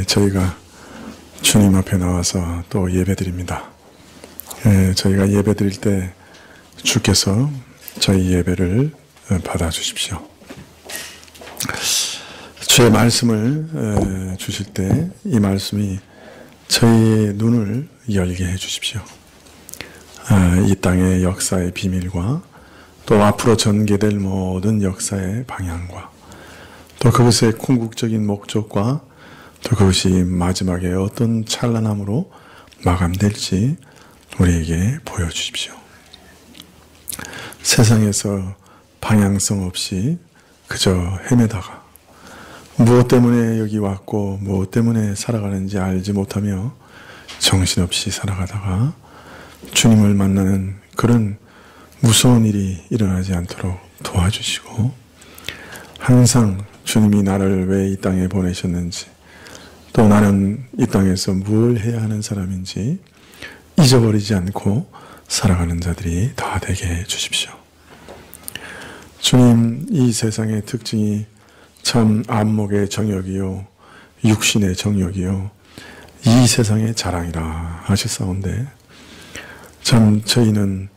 저희가 주님 앞에 나와서 또 예배드립니다. 저희가 예배드릴 때 주께서 저희 예배를 받아주십시오. 주의 말씀을 주실 때 이 말씀이 저희의 눈을 열게 해주십시오. 이 땅의 역사의 비밀과 또 앞으로 전개될 모든 역사의 방향과 또 그것의 궁극적인 목적과 또 그것이 마지막에 어떤 찬란함으로 마감될지 우리에게 보여주십시오. 세상에서 방향성 없이 그저 헤매다가 무엇 때문에 여기 왔고 무엇 때문에 살아가는지 알지 못하며 정신없이 살아가다가 주님을 만나는 그런 무서운 일이 일어나지 않도록 도와주시고, 항상 주님이 나를 왜 이 땅에 보내셨는지, 또 나는 이 땅에서 무엇을 해야 하는 사람인지 잊어버리지 않고 살아가는 자들이 다 되게 해 주십시오. 주님, 이 세상의 특징이 참 안목의 정욕이요 육신의 정욕이요 이 세상의 자랑이라 하셨사온데, 참 저희는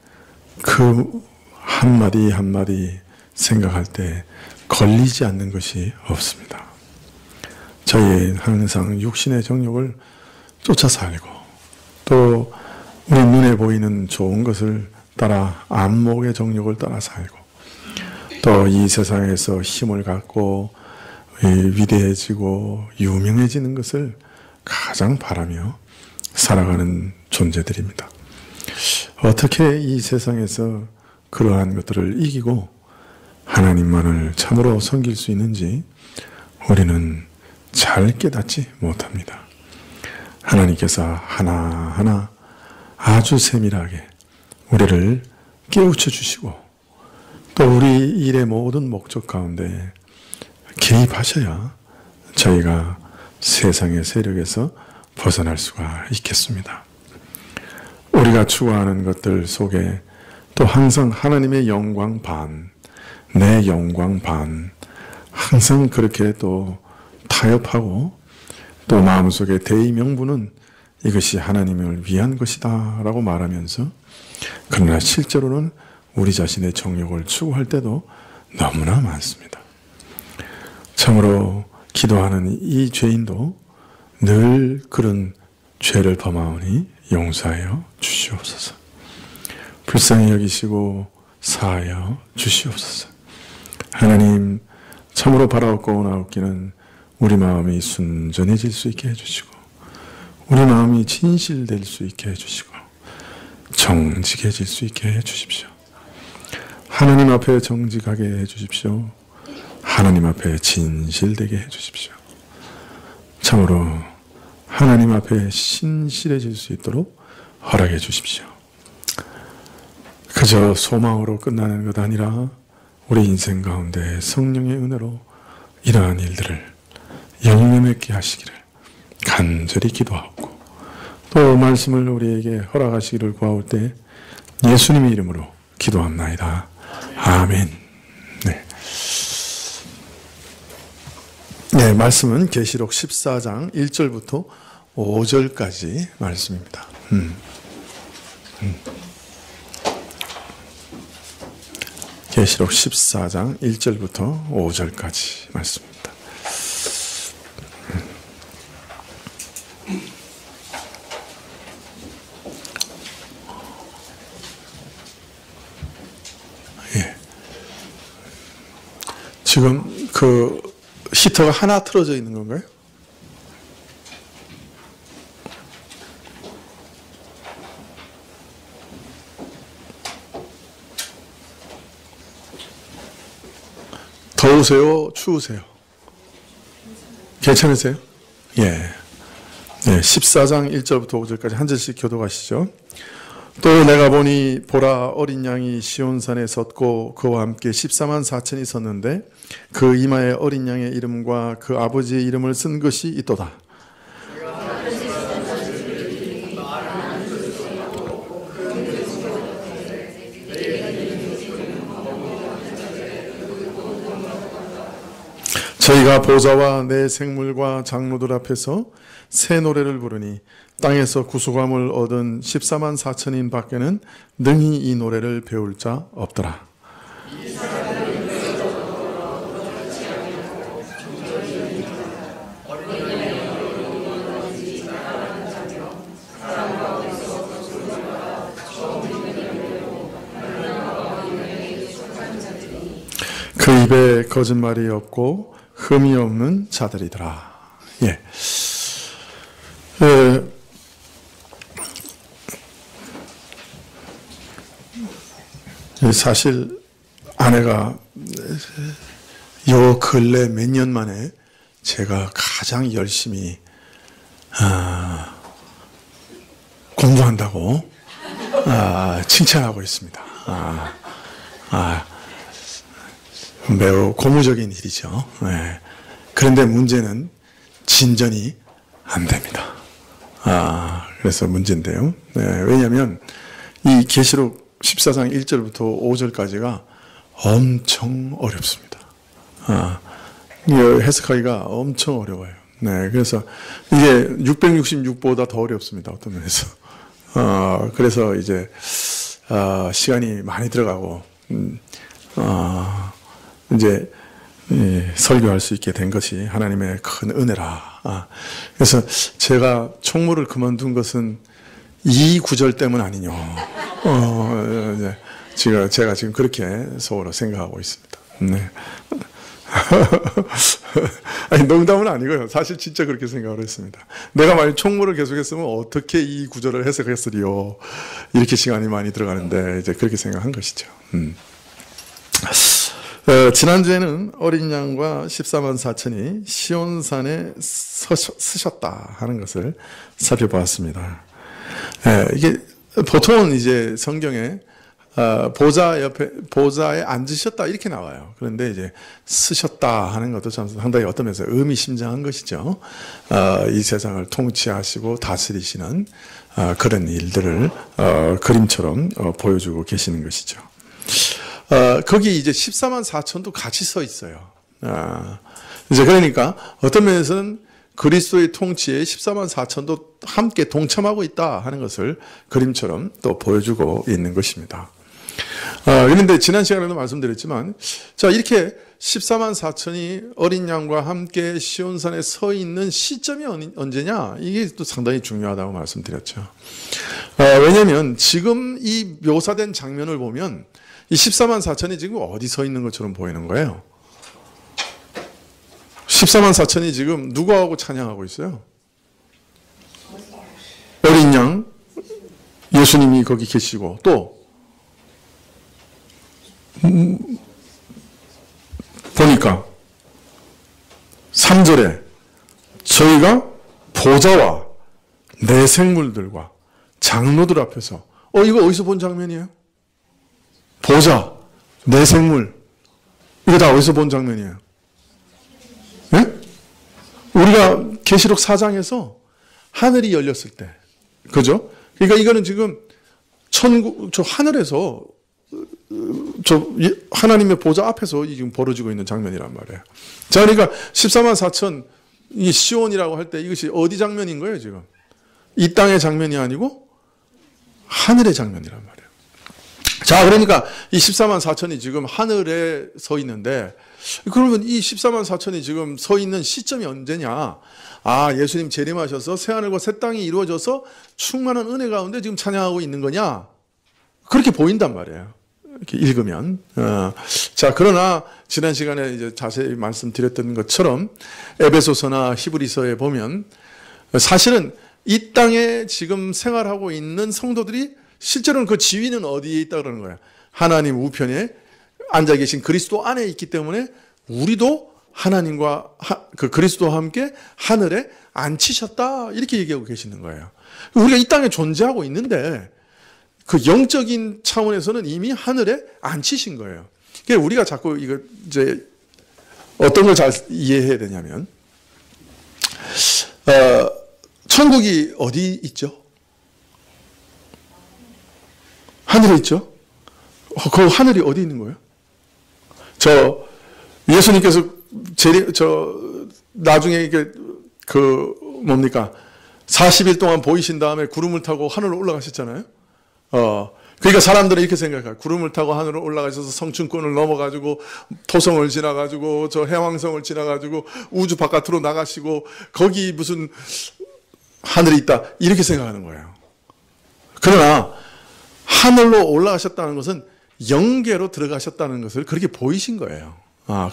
그 한마디 한마디 생각할 때 걸리지 않는 것이 없습니다. 저희는 항상 육신의 정욕을 쫓아 살고, 또 우리 눈에 보이는 좋은 것을 따라 안목의 정욕을 따라 살고, 또 이 세상에서 힘을 갖고 위대해지고 유명해지는 것을 가장 바라며 살아가는 존재들입니다. 어떻게 이 세상에서 그러한 것들을 이기고 하나님만을 참으로 섬길 수 있는지 우리는 잘 깨닫지 못합니다. 하나님께서 하나하나 아주 세밀하게 우리를 깨우쳐 주시고, 또 우리 일의 모든 목적 가운데 개입하셔야 저희가 세상의 세력에서 벗어날 수가 있겠습니다. 우리가 추구하는 것들 속에 또 항상 하나님의 영광 반, 내 영광 반, 항상 그렇게 또 타협하고, 또 마음속에 대의명분은 이것이 하나님을 위한 것이다 라고 말하면서, 그러나 실제로는 우리 자신의 정욕을 추구할 때도 너무나 많습니다. 참으로 기도하는 이 죄인도 늘 그런 죄를 범하오니 용서하여 주시옵소서. 불쌍히 여기시고 사하여 주시옵소서. 하나님, 참으로 바라옵고 원하옵기는 우리 마음이 순전해질 수 있게 해주시고, 우리 마음이 진실될 수 있게 해주시고, 정직해질 수 있게 해주십시오. 하나님 앞에 정직하게 해주십시오. 하나님 앞에 진실되게 해주십시오. 참으로 하나님 앞에 신실해질 수 있도록 허락해 주십시오. 그저 소망으로 끝나는 것 아니라 우리 인생 가운데 성령의 은혜로 이러한 일들을 영영하게 하시기를 간절히 기도하고, 또 말씀을 우리에게 허락하시기를 구하올 때 예수님의 이름으로 기도합나이다. 아멘. 네, 말씀은 계시록 14장 1절부터 5절까지 말씀입니다. 계시록 14장 1절부터 5절까지 말씀입니다. 예. 지금 그 히터가 하나 틀어져 있는 건가요? 더우세요? 추우세요? 괜찮으세요? 예. 네, 14장 1절부터 5절까지 한 절씩 교독하시죠. 또 내가 보니 보라, 어린 양이 시온산에 섰고 그와 함께 14만 4천이 섰는데 그 이마에 어린 양의 이름과 그 아버지의 이름을 쓴 것이 있도다. 저희가 보좌와 내 생물과 장로들 앞에서 새 노래를 부르니 땅에서 구속함을 얻은 14만 4천인 밖에는 능히 이 노래를 배울 자 없더라. 그 입에 거짓말이 없고 흠이 없는 자들이더라. 예. 사실 아내가 요 근래 몇 년 만에 제가 가장 열심히 공부한다고 칭찬하고 있습니다. 매우 고무적인 일이죠. 네. 그런데 문제는 진전이 안 됩니다. 그래서 문제인데요. 네. 왜냐하면 이 계시록 14장 1절부터 5절까지가 엄청 어렵습니다. 해석하기가 엄청 어려워요. 네. 그래서 이게 666보다 더 어렵습니다. 어떤 면에서. 그래서 이제 시간이 많이 들어가고 이제 설교할 수 있게 된 것이 하나님의 큰 은혜라. 그래서 제가 총무를 그만둔 것은 이 구절 때문 아니뇨. 제가 지금 그렇게 속으로 생각하고 있습니다. 네. 아니, 농담은 아니고요. 사실 진짜 그렇게 생각을 했습니다. 내가 만약 총무를 계속했으면 어떻게 이 구절을 해석했으리요. 이렇게 시간이 많이 들어가는데 이제 그렇게 생각한 것이죠. 지난주에는 어린 양과 14만 4천이 시온산에 서셨다 하는 것을 살펴보았습니다. 이게 보통은 이제 성경에 보좌에 앉으셨다 이렇게 나와요. 그런데 이제 쓰셨다 하는 것도 참 상당히 어떤 면에서 의미심장한 것이죠. 이 세상을 통치하시고 다스리시는 그런 일들을 그림처럼 보여주고 계시는 것이죠. 거기 이제 14만 4천도 같이 서 있어요. 이제 그러니까 어떤 면에서는 그리스도의 통치에 14만 4천도 함께 동참하고 있다 하는 것을 그림처럼 또 보여주고 있는 것입니다. 그런데 지난 시간에도 말씀드렸지만, 자, 이렇게 14만 4천이 어린 양과 함께 시온산에 서 있는 시점이 언제냐? 이게 또 상당히 중요하다고 말씀드렸죠. 왜냐하면 지금 이 묘사된 장면을 보면 이 14만 4천이 지금 어디 서 있는 것처럼 보이는 거예요. 14만 4천이 지금 누구하고 찬양하고 있어요? 어린 양, 예수님이 거기 계시고, 또 보니까 3절에 저희가 보좌와 내 생물들과 장로들 앞에서 이거 어디서 본 장면이에요? 보좌, 내 생물, 이거 다 어디서 본 장면이에요? 네? 우리가 계시록 4장에서 하늘이 열렸을 때, 그죠? 그러니까 이거는 지금 저 하늘에서 하나님의 보좌 앞에서 지금 벌어지고 있는 장면이란 말이에요. 자, 그러니까 14만 4천 이 시온이라고 할 때 이것이 어디 장면인 거예요, 지금? 이 땅의 장면이 아니고 하늘의 장면이란 말이에요. 자, 그러니까 이 14만 4천이 지금 하늘에 서 있는데, 그러면 이 14만 4천이 지금 서 있는 시점이 언제냐? 예수님 재림하셔서 새하늘과 새 땅이 이루어져서 충만한 은혜 가운데 지금 찬양하고 있는 거냐? 그렇게 보인단 말이에요. 이렇게 읽으면. 자, 그러나 지난 시간에 이제 자세히 말씀드렸던 것처럼 에베소서나 히브리서에 보면 사실은 이 땅에 지금 생활하고 있는 성도들이 실제로는 그 지위는 어디에 있다 그러는 거예요. 하나님 우편에 앉아 계신 그리스도 안에 있기 때문에 우리도 하나님과 그 그리스도와 함께 하늘에 앉히셨다 이렇게 얘기하고 계시는 거예요. 우리가 이 땅에 존재하고 있는데 그 영적인 차원에서는 이미 하늘에 앉히신 거예요. 그러니까 우리가 자꾸 이거 이제 어떤 걸 잘 이해해야 되냐면 천국이 어디 있죠? 하늘에 있죠? 그 하늘이 어디 있는 거예요? 예수님께서 나중에 이게 뭡니까? 40일 동안 보이신 다음에 구름을 타고 하늘로 올라가셨잖아요. 그러니까 사람들은 이렇게 생각해요. 구름을 타고 하늘로 올라가셔서 성층권을 넘어가지고 토성을 지나가지고 저 해왕성을 지나가지고 우주 바깥으로 나가시고 거기 무슨 하늘이 있다 이렇게 생각하는 거예요. 그러나 하늘로 올라가셨다는 것은 영계로 들어가셨다는 것을 그렇게 보이신 거예요.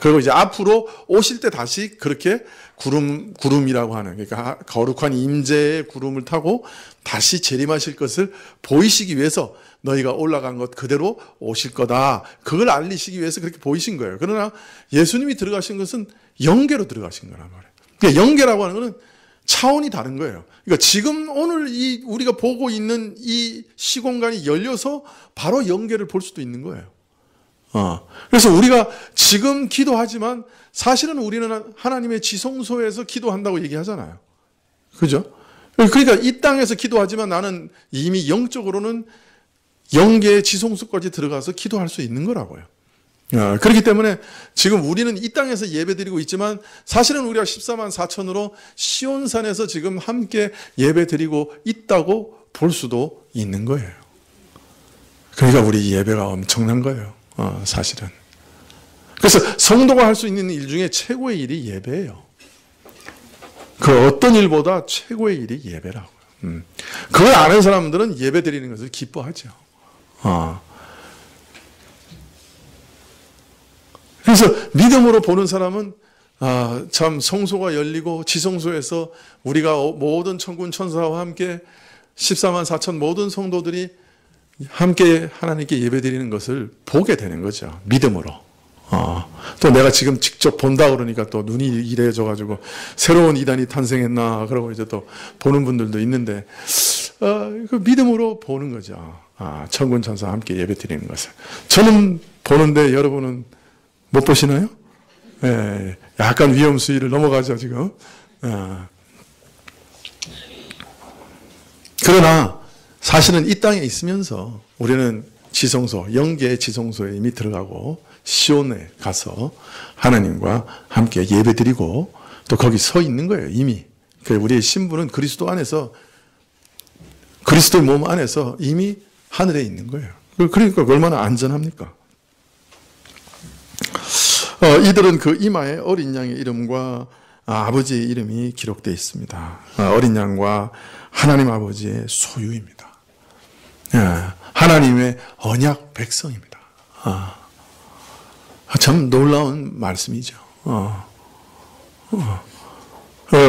그리고 이제 앞으로 오실 때 다시 그렇게 구름이라고 하는, 그러니까 거룩한 임재의 구름을 타고 다시 재림하실 것을 보이시기 위해서 너희가 올라간 것 그대로 오실 거다. 그걸 알리시기 위해서 그렇게 보이신 거예요. 그러나 예수님이 들어가신 것은 영계로 들어가신 거란 말이에요. 그러니까 영계라고 하는 것은 차원이 다른 거예요. 그러니까 지금 오늘 우리가 보고 있는 이 시공간이 열려서 바로 영계를 볼 수도 있는 거예요. 그래서 우리가 지금 기도하지만 사실은 우리는 하나님의 지성소에서 기도한다고 얘기하잖아요. 그죠? 그러니까 이 땅에서 기도하지만 나는 이미 영적으로는 영계의 지성소까지 들어가서 기도할 수 있는 거라고요. 그렇기 때문에 지금 우리는 이 땅에서 예배드리고 있지만 사실은 우리가 14만 4천으로 시온산에서 지금 함께 예배드리고 있다고 볼 수도 있는 거예요. 그러니까 우리 예배가 엄청난 거예요. 사실은. 그래서 성도가 할 수 있는 일 중에 최고의 일이 예배예요. 그 어떤 일보다 최고의 일이 예배라고요. 그걸 아는 사람들은 예배 드리는 것을 기뻐하죠. 그래서 믿음으로 보는 사람은 참 성소가 열리고 지성소에서 우리가 모든 천군 천사와 함께 14만 4천 모든 성도들이 함께 하나님께 예배드리는 것을 보게 되는 거죠. 믿음으로. 또 내가 지금 직접 본다 그러니까 또 눈이 이래져가지고 새로운 이단이 탄생했나 그러고 이제 또 보는 분들도 있는데 그 믿음으로 보는 거죠. 천군 천사와 함께 예배드리는 것을. 저는 보는데 여러분은 못 보시나요? 예, 약간 위험 수위를 넘어가죠 지금. 그러나 사실은 이 땅에 있으면서 우리는 지성소, 영계의 지성소에 이미 들어가고 시온에 가서 하나님과 함께 예배드리고 또 거기 서 있는 거예요 이미. 우리의 신분은 그리스도 안에서, 그리스도의 몸 안에서 이미 하늘에 있는 거예요. 그러니까 얼마나 안전합니까? 이들은 그 이마에 어린 양의 이름과 아버지의 이름이 기록되어 있습니다. 어린 양과 하나님 아버지의 소유입니다. 하나님의 언약 백성입니다. 참 놀라운 말씀이죠.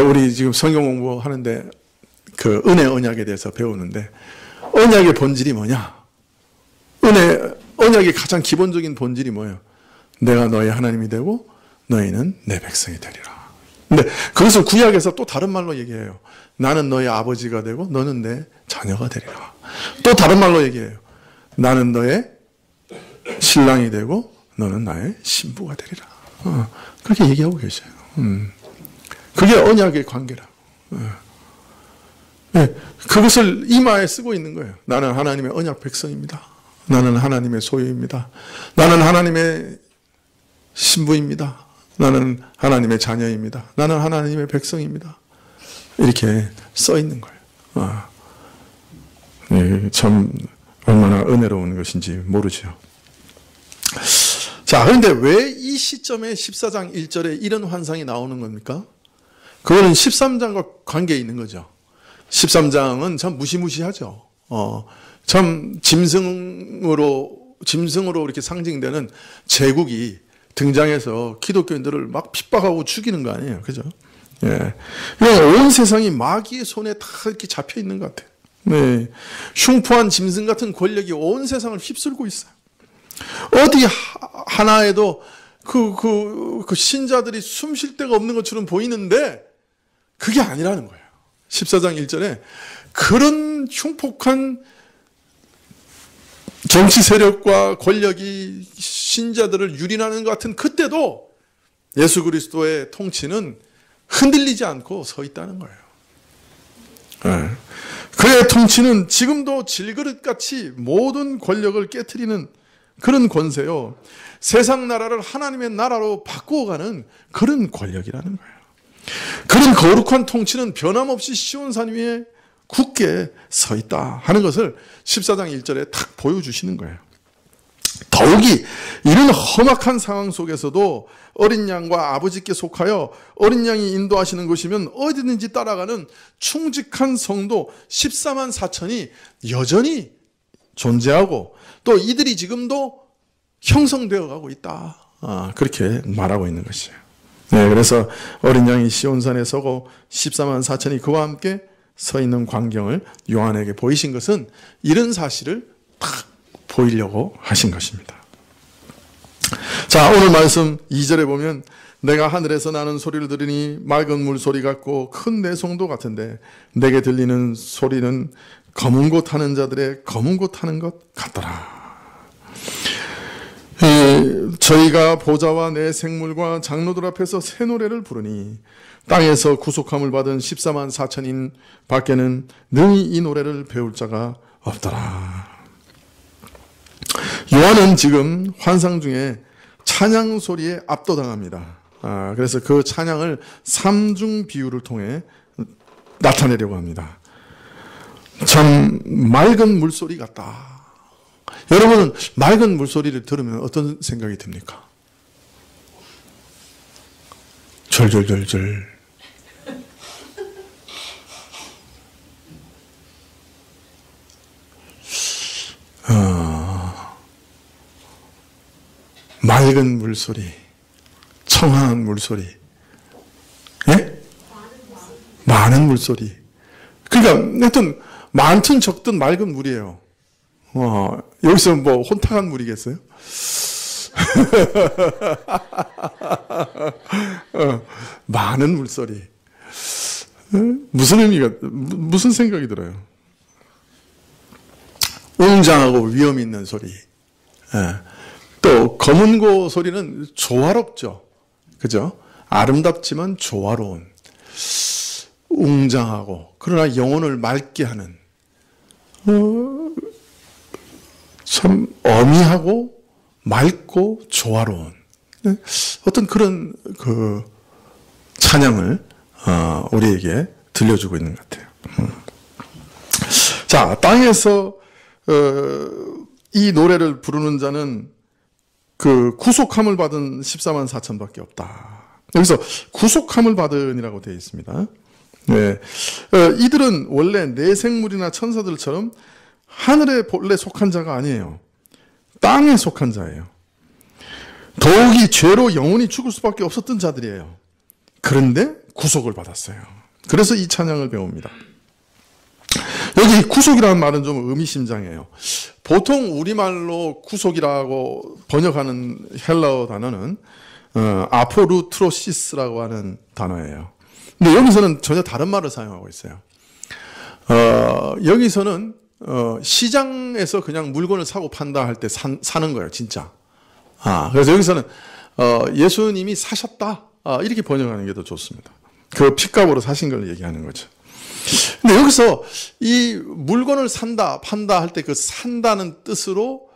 우리 지금 성경 공부하는데 그 은혜 언약에 대해서 배우는데 언약의 본질이 뭐냐? 언약의 가장 기본적인 본질이 뭐예요? 내가 너의 하나님이 되고 너희는 내 백성이 되리라. 근데 그것을 구약에서 또 다른 말로 얘기해요. 나는 너의 아버지가 되고 너는 내 자녀가 되리라. 또 다른 말로 얘기해요. 나는 너의 신랑이 되고 너는 나의 신부가 되리라. 그렇게 얘기하고 계셔요. 그게 언약의 관계라고. 그것을 이마에 쓰고 있는 거예요. 나는 하나님의 언약 백성입니다. 나는 하나님의 소유입니다. 나는 하나님의 신부입니다. 나는 하나님의 자녀입니다. 나는 하나님의 백성입니다. 이렇게 써 있는 거예요. 참 얼마나 은혜로운 것인지 모르죠. 자, 그런데 왜 이 시점에 14장 1절에 이런 환상이 나오는 겁니까? 그거는 13장과 관계에 있는 거죠. 13장은 참 무시무시하죠. 참 짐승으로 이렇게 상징되는 제국이 등장해서 기독교인들을 막 핍박하고 죽이는 거 아니에요. 그죠? 예. 온 세상이 마귀의 손에 다 이렇게 잡혀 있는 것 같아요. 네. 흉포한 짐승 같은 권력이 온 세상을 휩쓸고 있어요. 어디 하나에도 그 신자들이 숨 쉴 데가 없는 것처럼 보이는데 그게 아니라는 거예요. 14장 1절에 그런 흉폭한 정치 세력과 권력이 신자들을 유린하는 것 같은 그때도 예수 그리스도의 통치는 흔들리지 않고 서 있다는 거예요. 네. 그의 통치는 지금도 질그릇같이 모든 권력을 깨트리는 그런 권세요. 세상 나라를 하나님의 나라로 바꾸어가는 그런 권력이라는 거예요. 그런 거룩한 통치는 변함없이 시온산 위에 굳게 서 있다 하는 것을 14장 1절에 탁 보여주시는 거예요. 더욱이 이런 험악한 상황 속에서도 어린 양과 아버지께 속하여 어린 양이 인도하시는 것이면 어디든지 따라가는 충직한 성도 14만 4천이 여전히 존재하고 또 이들이 지금도 형성되어 가고 있다. 그렇게 말하고 있는 것이에요. 네, 그래서 어린 양이 시온산에 서고 14만 4천이 그와 함께 서 있는 광경을 요한에게 보이신 것은 이런 사실을 딱 보이려고 하신 것입니다. 자, 오늘 말씀 2절에 보면 내가 하늘에서 나는 소리를 들으니 맑은 물소리 같고 큰 내송도 같은데 내게 들리는 소리는 검은 곳 타는 자들의 검은 곳 타는 것 같더라. 저희가 보좌와 내 생물과 장로들 앞에서 새 노래를 부르니 땅에서 구속함을 받은 14만 4천인 밖에는 능히 이 노래를 배울 자가 없더라. 요한은 지금 환상 중에 찬양 소리에 압도당합니다. 그래서 그 찬양을 삼중 비유를 통해 나타내려고 합니다. 참 맑은 물소리 같다. 여러분은 맑은 물소리를 들으면 어떤 생각이 듭니까? 절절절절. 맑은 물소리, 청아한 물소리, 예? 많은 물소리. 그러니까 하여튼 많든 적든 맑은 물이에요. 여기서 뭐 혼탁한 물이겠어요? 많은 물소리. 무슨 의미가, 무슨 생각이 들어요? 웅장하고 위험 있는 소리. 또 검은 고 소리는 조화롭죠. 그죠? 아름답지만 조화로운, 웅장하고 그러나 영혼을 맑게 하는, 참 어미하고 맑고 조화로운 어떤 그런 그 찬양을 우리에게 들려주고 있는 것 같아요. 자, 땅에서 이 노래를 부르는 자는 그 구속함을 받은 14만 4천밖에 없다. 여기서 구속함을 받은이라고 되어 있습니다. 네. 이들은 원래 내생물이나 천사들처럼 하늘에 본래 속한 자가 아니에요. 땅에 속한 자예요. 더욱이 죄로 영원히 죽을 수밖에 없었던 자들이에요. 그런데 구속을 받았어요. 그래서 이 찬양을 배웁니다. 여기 구속이라는 말은 좀 의미심장해요. 보통 우리말로 구속이라고 번역하는 헬라어 단어는 아포루트로시스라고 하는 단어예요. 근데 여기서는 전혀 다른 말을 사용하고 있어요. 여기서는 시장에서 그냥 물건을 사고 판다 할 때 사는 거예요, 진짜. 그래서 여기서는 예수님이 사셨다, 이렇게 번역하는 게 더 좋습니다. 그 핏값으로 사신 걸 얘기하는 거죠. 근데 여기서 이 물건을 산다, 판다 할 때 그 산다는 뜻으로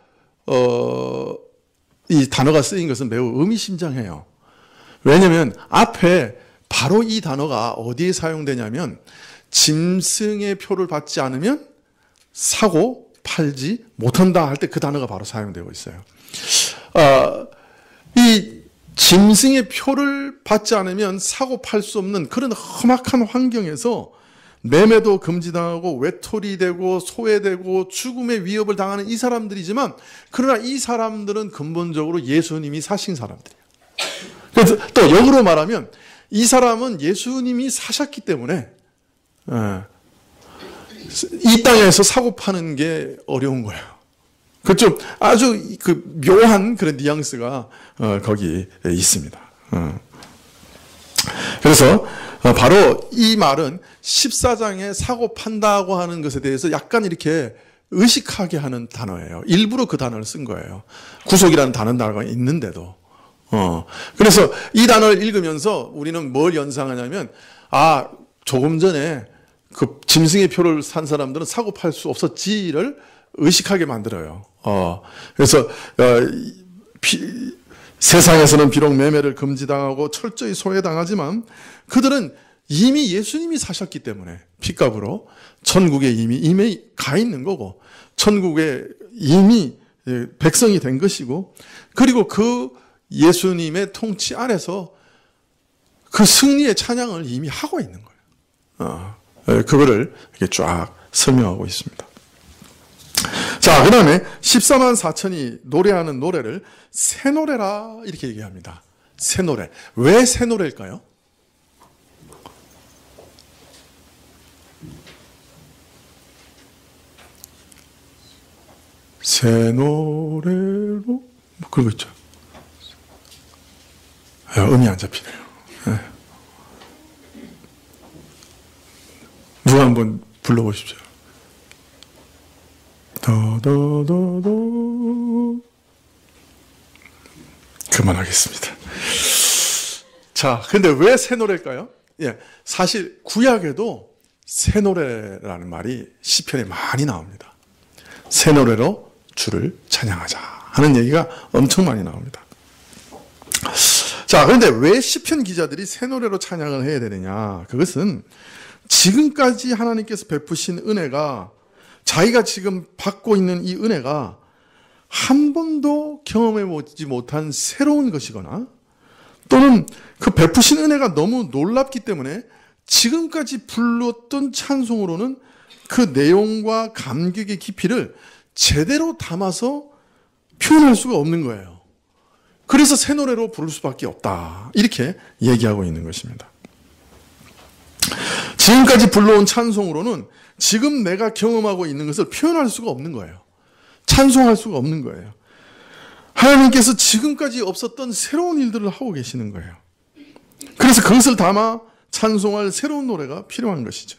이 단어가 쓰인 것은 매우 의미심장해요. 왜냐하면 앞에 바로 이 단어가 어디에 사용되냐면 짐승의 표를 받지 않으면 사고 팔지 못한다 할 때 그 단어가 바로 사용되고 있어요. 이 짐승의 표를 받지 않으면 사고 팔 수 없는 그런 험악한 환경에서 매매도 금지당하고 외톨이되고 소외되고 죽음의 위협을 당하는 이 사람들이지만, 그러나 이 사람들은 근본적으로 예수님이 사신 사람들이에요. 그래서 또 역으로 말하면 이 사람은 예수님이 사셨기 때문에 이 땅에서 사고 파는 게 어려운 거예요. 그 좀 아주 그 묘한 그런 뉘앙스가 거기 있습니다. 그래서 바로 이 말은 14장에 사고 판다고 하는 것에 대해서 약간 이렇게 의식하게 하는 단어예요. 일부러 그 단어를 쓴 거예요. 구속이라는 단어가 있는데도. 그래서 이 단어를 읽으면서 우리는 뭘 연상하냐면, 조금 전에 그 짐승의 표를 산 사람들은 사고 팔 수 없었지를 의식하게 만들어요. 그래서 세상에서는 비록 매매를 금지당하고 철저히 소외당하지만 그들은 이미 예수님이 사셨기 때문에 핏값으로 천국에 이미 가 있는 거고 천국에 이미 백성이 된 것이고 그리고 그 예수님의 통치 안에서 그 승리의 찬양을 이미 하고 있는 거예요. 그거를 이렇게 쫙 설명하고 있습니다. 자, 그 다음에 14만 4천이 노래하는 노래를 새 노래라 이렇게 얘기합니다. 새 노래. 왜 새 노래일까요? 새 노래로 뭐 그런 거 있죠. 음이 안 잡히네요. 누가 한번 불러보십시오. 더더더더 그만하겠습니다. 자, 근데 왜 새 노래일까요? 사실 구약에도 새 노래라는 말이 시편에 많이 나옵니다. 새 노래로 주를 찬양하자 하는 얘기가 엄청 많이 나옵니다. 자, 그런데 왜 시편 기자들이 새 노래로 찬양을 해야 되느냐? 그것은 지금까지 하나님께서 베푸신 은혜가 자기가 지금 받고 있는 이 은혜가 한 번도 경험해 보지 못한 새로운 것이거나 또는 그 베푸신 은혜가 너무 놀랍기 때문에 지금까지 불렀던 찬송으로는 그 내용과 감격의 깊이를 제대로 담아서 표현할 수가 없는 거예요. 그래서 새 노래로 부를 수밖에 없다. 이렇게 얘기하고 있는 것입니다. 지금까지 불러온 찬송으로는 지금 내가 경험하고 있는 것을 표현할 수가 없는 거예요. 찬송할 수가 없는 거예요. 하나님께서 지금까지 없었던 새로운 일들을 하고 계시는 거예요. 그래서 그것을 담아 찬송할 새로운 노래가 필요한 것이죠.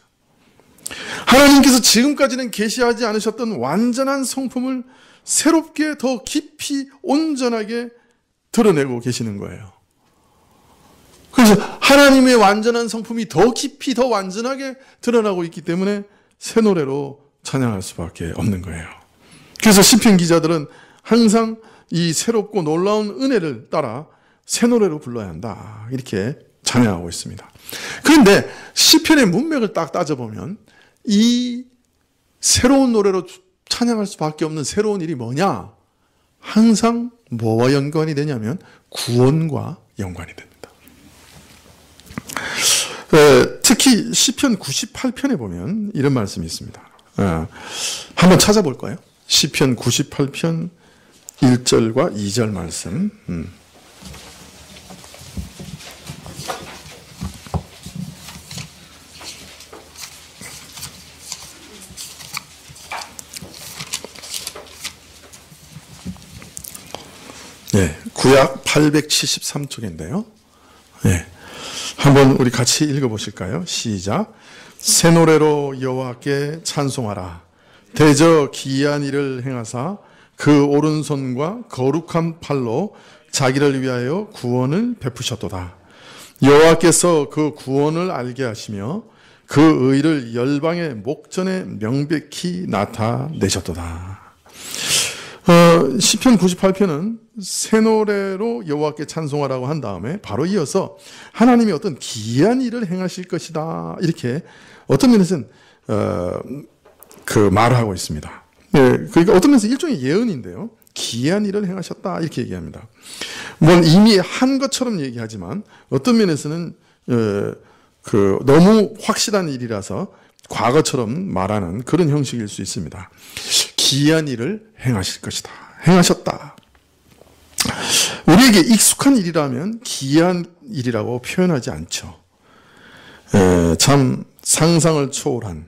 하나님께서 지금까지는 계시하지 않으셨던 완전한 성품을 새롭게 더 깊이 온전하게 드러내고 계시는 거예요. 그래서 하나님의 완전한 성품이 더 깊이 더 완전하게 드러나고 있기 때문에 새 노래로 찬양할 수밖에 없는 거예요. 그래서 시편 기자들은 항상 이 새롭고 놀라운 은혜를 따라 새 노래로 불러야 한다. 이렇게 찬양하고 있습니다. 그런데 시편의 문맥을 딱 따져보면 이 새로운 노래로 찬양할 수밖에 없는 새로운 일이 뭐냐? 항상 뭐와 연관이 되냐면 구원과 연관이 됩니다. 특히 시편 98편에 보면 이런 말씀이 있습니다. 한번 찾아볼까요? 시편 98편 1절과 2절 말씀. 구약 873쪽인데요. 한번 우리 같이 읽어보실까요? 시작. 새 노래로 여호와께 찬송하라. 대저 기이한 일을 행하사 그 오른손과 거룩한 팔로 자기를 위하여 구원을 베푸셨도다. 여호와께서 그 구원을 알게 하시며 그 의를 열방의 목전에 명백히 나타내셨도다. 시편 98편은 새 노래로 여호와께 찬송하라고 한 다음에 바로 이어서 하나님이 어떤 기이한 일을 행하실 것이다. 이렇게 어떤 면에서는 말을 하고 있습니다. 그러니까 어떤 면에서 일종의 예언인데요. 기이한 일을 행하셨다. 이렇게 얘기합니다. 뭘 이미 한 것처럼 얘기하지만 어떤 면에서는 너무 확실한 일이라서 과거처럼 말하는 그런 형식일 수 있습니다. 기이한 일을 행하실 것이다. 행하셨다. 우리에게 익숙한 일이라면 기이한 일이라고 표현하지 않죠. 참 상상을 초월한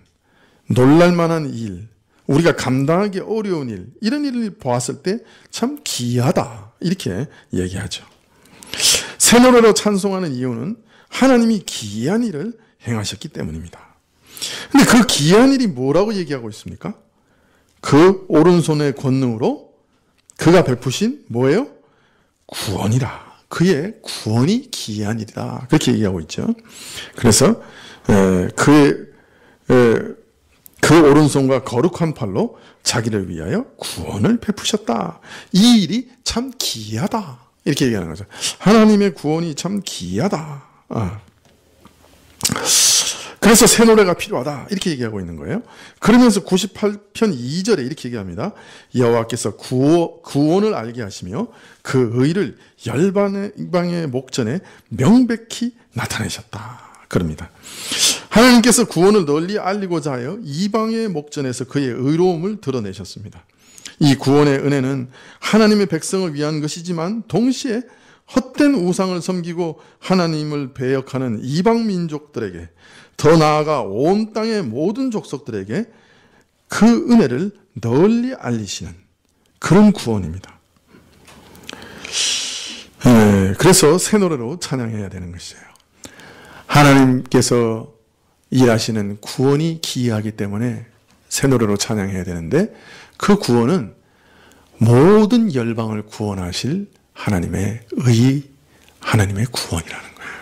놀랄만한 일, 우리가 감당하기 어려운 일, 이런 일을 보았을 때 참 기이하다 이렇게 얘기하죠. 새 노래로 찬송하는 이유는 하나님이 기이한 일을 행하셨기 때문입니다. 근데 그 기이한 일이 뭐라고 얘기하고 있습니까? 그 오른손의 권능으로 그가 베푸신 뭐예요? 구원이라. 그의 구원이 기이한 일이다. 그렇게 얘기하고 있죠. 그래서 그의 그 오른손과 거룩한 팔로 자기를 위하여 구원을 베푸셨다. 이 일이 참 기이하다. 이렇게 얘기하는 거죠. 하나님의 구원이 참 기이하다. 그래서 새 노래가 필요하다. 이렇게 얘기하고 있는 거예요. 그러면서 98편 2절에 이렇게 얘기합니다. 여호와께서 구원을 알게 하시며 그 의를 열방의 목전에 명백히 나타내셨다. 그럽니다. 하나님께서 구원을 널리 알리고자 하여 이방의 목전에서 그의 의로움을 드러내셨습니다. 이 구원의 은혜는 하나님의 백성을 위한 것이지만 동시에 헛된 우상을 섬기고 하나님을 배역하는 이방 민족들에게, 더 나아가 온 땅의 모든 족속들에게 그 은혜를 널리 알리시는 그런 구원입니다. 그래서 새 노래로 찬양해야 되는 것이에요. 하나님께서 일하시는 구원이 기이하기 때문에 새 노래로 찬양해야 되는데, 그 구원은 모든 열방을 구원하실 하나님의 하나님의 구원이라는 거예요.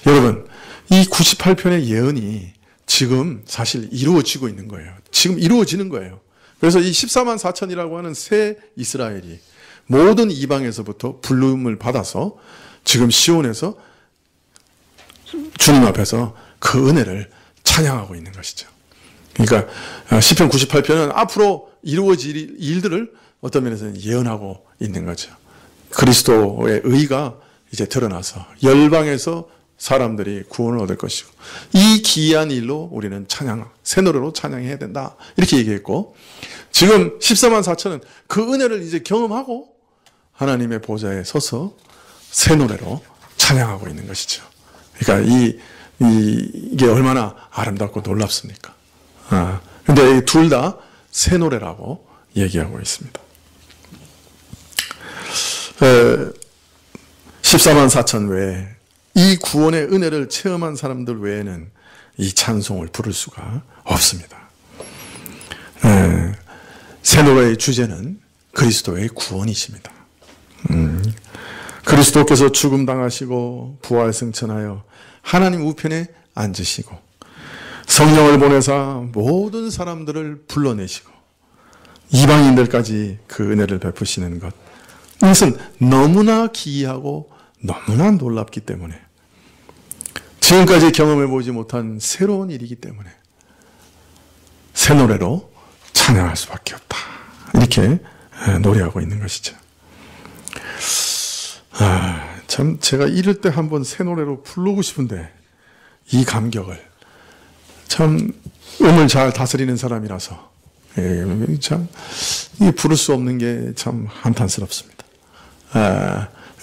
여러분, 이 98편의 예언이 지금 사실 이루어지고 있는 거예요. 지금 이루어지는 거예요. 그래서 이 14만 4천이라고 하는 새 이스라엘이 모든 이방에서부터 부름을 받아서 지금 시온에서 주님 앞에서 그 은혜를 찬양하고 있는 것이죠. 그러니까 시편 98편은 앞으로 이루어질 일들을 어떤 면에서는 예언하고 있는 거죠. 그리스도의 의가 이제 드러나서 열방에서 사람들이 구원을 얻을 것이고, 이 기이한 일로 우리는 새 노래로 찬양해야 된다. 이렇게 얘기했고, 지금 14만 4천은 그 은혜를 이제 경험하고 하나님의 보좌에 서서 새 노래로 찬양하고 있는 것이죠. 그러니까 이게 얼마나 아름답고 놀랍습니까? 근데 둘 다 새 노래라고 얘기하고 있습니다. 14만 4천 외에 이 구원의 은혜를 체험한 사람들 외에는 이 찬송을 부를 수가 없습니다. 새 노래의 주제는 그리스도의 구원이십니다. 그리스도께서 죽음당하시고 부활 승천하여 하나님 우편에 앉으시고 성령을 보내사 모든 사람들을 불러내시고 이방인들까지 그 은혜를 베푸시는 것, 이것은 너무나 기이하고 너무나 놀랍기 때문에, 지금까지 경험해보지 못한 새로운 일이기 때문에 새 노래로 찬양할 수밖에 없다. 이렇게 노래하고 있는 것이죠. 참 제가 이럴 때 한번 새 노래로 부르고 싶은데, 이 감격을 참 음을 잘 다스리는 사람이라서 참 부를 수 없는 게 참 한탄스럽습니다.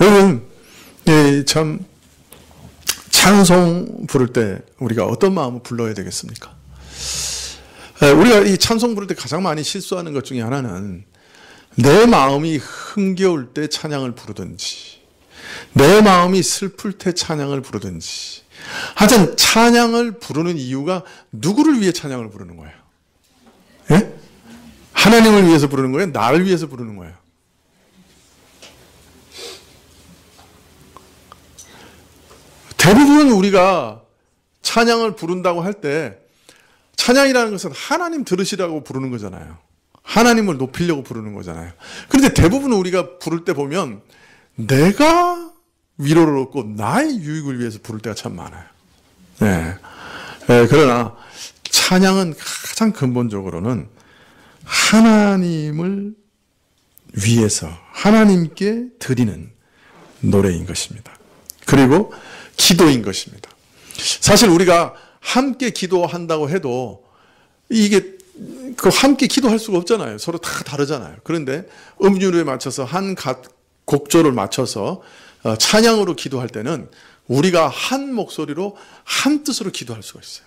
여러분, 참 찬송 부를 때 우리가 어떤 마음을 불러야 되겠습니까? 우리가 이 찬송 부를 때 가장 많이 실수하는 것 중에 하나는, 내 마음이 흥겨울 때 찬양을 부르든지, 내 마음이 슬플 때 찬양을 부르든지, 하여튼 찬양을 부르는 이유가 누구를 위해 찬양을 부르는 거예요? 예? 하나님을 위해서 부르는 거예요? 나를 위해서 부르는 거예요? 대부분 우리가 찬양을 부른다고 할 때, 찬양이라는 것은 하나님 들으시라고 부르는 거잖아요. 하나님을 높이려고 부르는 거잖아요. 그런데 대부분 우리가 부를 때 보면 내가 위로를 얻고 나의 유익을 위해서 부를 때가 참 많아요. 그러나 찬양은 가장 근본적으로는 하나님을 위해서 하나님께 드리는 노래인 것입니다. 그리고 기도인 것입니다. 사실 우리가 함께 기도한다고 해도 이게 함께 기도할 수가 없잖아요. 서로 다 다르잖아요. 그런데 음률에 맞춰서 한 곡조를 맞춰서 찬양으로 기도할 때는 우리가 한 목소리로 한 뜻으로 기도할 수가 있어요.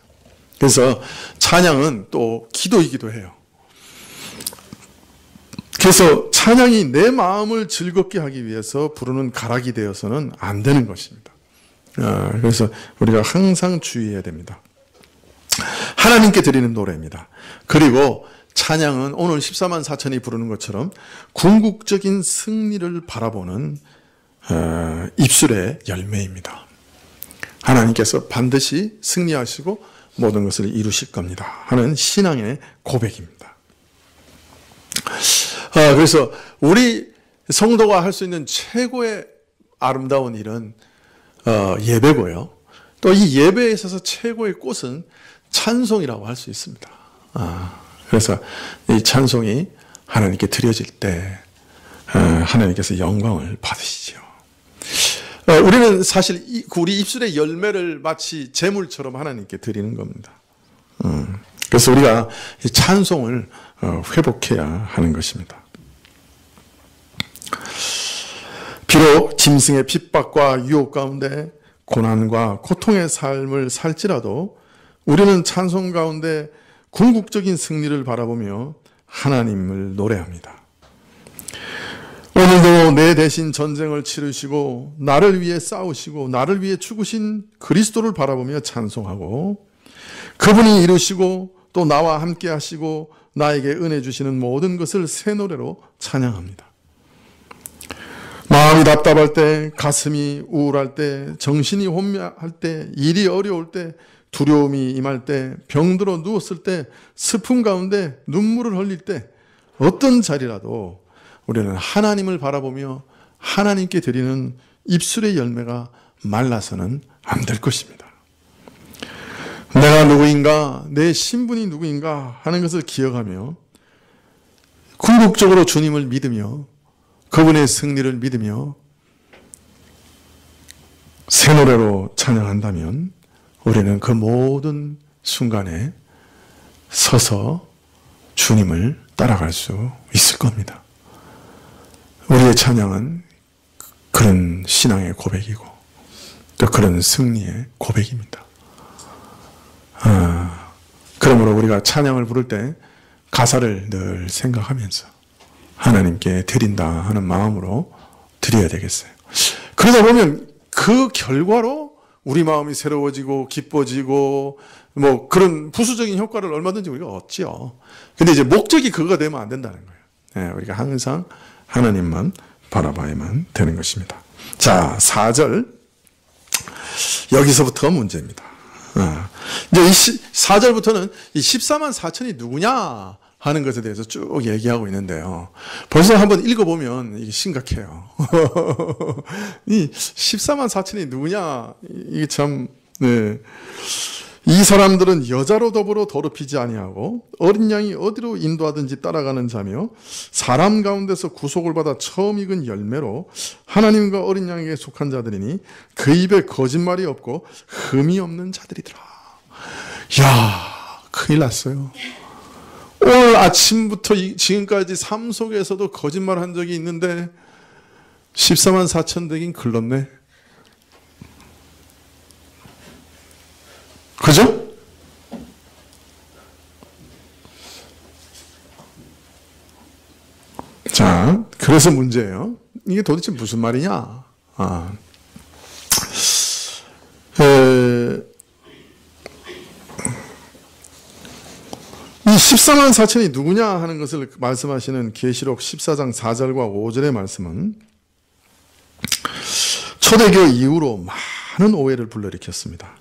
그래서 찬양은 또 기도이기도 해요. 그래서 찬양이 내 마음을 즐겁게 하기 위해서 부르는 가락이 되어서는 안 되는 것입니다. 그래서 우리가 항상 주의해야 됩니다. 하나님께 드리는 노래입니다. 그리고 찬양은 오늘 14만 4천이 부르는 것처럼 궁극적인 승리를 바라보는 입술의 열매입니다. 하나님께서 반드시 승리하시고 모든 것을 이루실 겁니다 하는 신앙의 고백입니다. 그래서 우리 성도가 할 수 있는 최고의 아름다운 일은 예배고요. 또 이 예배에 있어서 최고의 꽃은 찬송이라고 할 수 있습니다. 그래서 이 찬송이 하나님께 드려질 때 하나님께서 영광을 받으시죠. 우리는 사실 우리 입술의 열매를 마치 제물처럼 하나님께 드리는 겁니다. 그래서 우리가 이 찬송을 회복해야 하는 것입니다. 비록 짐승의 핍박과 유혹 가운데 고난과 고통의 삶을 살지라도 우리는 찬송 가운데 궁극적인 승리를 바라보며 하나님을 노래합니다. 오늘도 내 대신 전쟁을 치르시고 나를 위해 싸우시고 나를 위해 죽으신 그리스도를 바라보며 찬송하고 그분이 이루시고 또 나와 함께 하시고 나에게 은혜 주시는 모든 것을 새 노래로 찬양합니다. 마음이 답답할 때, 가슴이 우울할 때, 정신이 혼미할 때, 일이 어려울 때, 두려움이 임할 때, 병들어 누웠을 때, 슬픔 가운데 눈물을 흘릴 때, 어떤 자리라도 우리는 하나님을 바라보며 하나님께 드리는 입술의 열매가 말라서는 안 될 것입니다. 내가 누구인가, 내 신분이 누구인가 하는 것을 기억하며 궁극적으로 주님을 믿으며 그분의 승리를 믿으며 새 노래로 찬양한다면 우리는 그 모든 순간에 서서 주님을 따라갈 수 있을 겁니다. 우리의 찬양은 그런 신앙의 고백이고 또 그런 승리의 고백입니다. 그러므로 우리가 찬양을 부를 때 가사를 늘 생각하면서 하나님께 드린다 하는 마음으로 드려야 되겠어요. 그러다 보면 그 결과로 우리 마음이 새로워지고 기뻐지고 뭐 그런 부수적인 효과를 얼마든지 우리가 얻지요. 근데 이제 목적이 그거가 되면 안 된다는 거예요. 우리가 항상 하나님만 바라봐야만 되는 것입니다. 자, 4절. 여기서부터 문제입니다. 이제 이 4절부터는 이 14만 4천이 누구냐 하는 것에 대해서 쭉 얘기하고 있는데요. 벌써 한번 읽어보면 이게 심각해요. 이 14만 4천이 누구냐? 이게 참, 네. 이 사람들은 여자로 더불어 더럽히지 아니하고 어린 양이 어디로 인도하든지 따라가는 자며 사람 가운데서 구속을 받아 처음 익은 열매로 하나님과 어린 양에게 속한 자들이니 그 입에 거짓말이 없고 흠이 없는 자들이더라. 야, 큰일 났어요. 오늘 아침부터 지금까지 삶 속에서도 거짓말 한 적이 있는데 14만 4천 되긴 글렀네. 그죠? 자, 그래서 문제예요. 이게 도대체 무슨 말이냐? 이 14만 4천이 누구냐 하는 것을 말씀하시는 계시록 14장 4절과 5절의 말씀은 초대교 이후로 많은 오해를 불러일으켰습니다.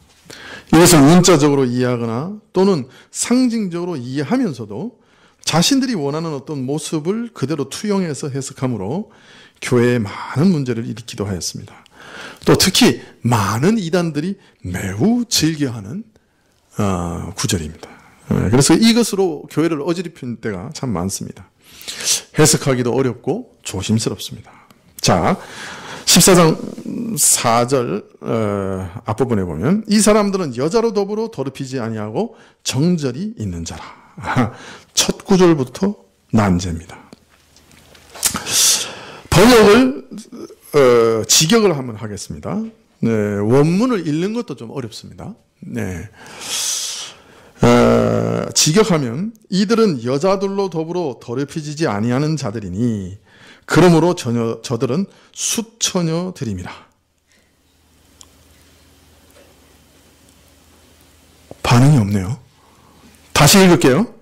이것을 문자적으로 이해하거나 또는 상징적으로 이해하면서도 자신들이 원하는 어떤 모습을 그대로 투영해서 해석함으로 교회에 많은 문제를 일으키기도 하였습니다. 또 특히 많은 이단들이 매우 즐겨하는 구절입니다. 그래서 이것으로 교회를 어지럽힌 때가 참 많습니다. 해석하기도 어렵고 조심스럽습니다. 자, 14장 4절 앞부분에 보면 이 사람들은 여자로 더불어 더럽히지 아니하고 정절이 있는 자라. 첫 구절부터 난제입니다. 번역을 직역을 한번 하겠습니다. 네, 원문을 읽는 것도 좀 어렵습니다. 네. 직역하면 이들은 여자들로 더불어 더럽혀지지 아니하는 자들이니 그러므로 저들은 숫처녀들입니다. 반응이 없네요. 다시 읽을게요.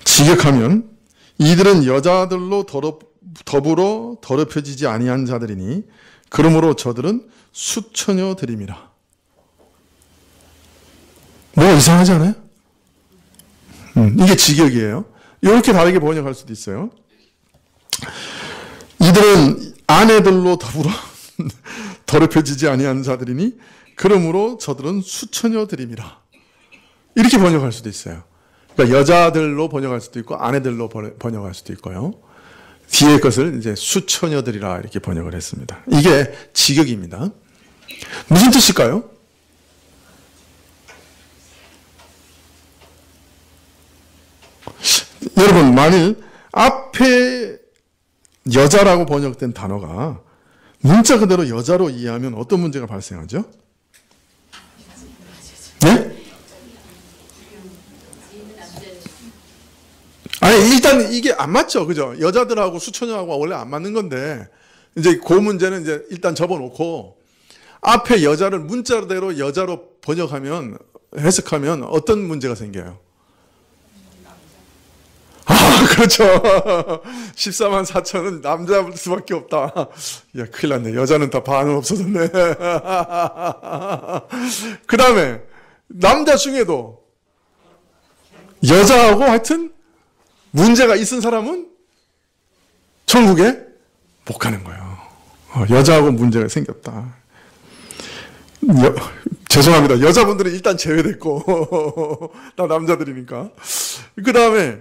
직역하면 이들은 여자들로 더불어 더럽혀지지 아니한 자들이니 그러므로 저들은 숫처녀들입니다. 뭐 이상하지 않아요? 이게 직역이에요. 이렇게 다르게 번역할 수도 있어요. 이들은 아내들로 더불어 더럽혀지지 아니하는 자들이니 그러므로 저들은 수처녀들임이라. 이렇게 번역할 수도 있어요. 그러니까 여자들로 번역할 수도 있고 아내들로 번역할 수도 있고요. 뒤에 것을 이제 수처녀들이라 이렇게 번역을 했습니다. 이게 직역입니다. 무슨 뜻일까요? 여러분, 만일 앞에 여자라고 번역된 단어가 문자 그대로 여자로 이해하면 어떤 문제가 발생하죠? 네? 아니, 일단 이게 안 맞죠. 그죠? 여자들하고 수처녀하고 원래 안 맞는 건데, 이제 그 문제는 이제 일단 접어놓고, 앞에 여자를 문자대로 여자로 번역하면, 해석하면 어떤 문제가 생겨요? 아, 그렇죠. 14만 4천은 남자일 수밖에 없다. 야, 큰일 났네. 여자는 다 반은 없어졌네. 그 다음에, 남자 중에도 여자하고 하여튼 문제가 있은 사람은 천국에 못 가는 거예요. 여자하고 문제가 생겼다. 죄송합니다. 여자분들은 일단 제외됐고, 다 남자들이니까. 그 다음에,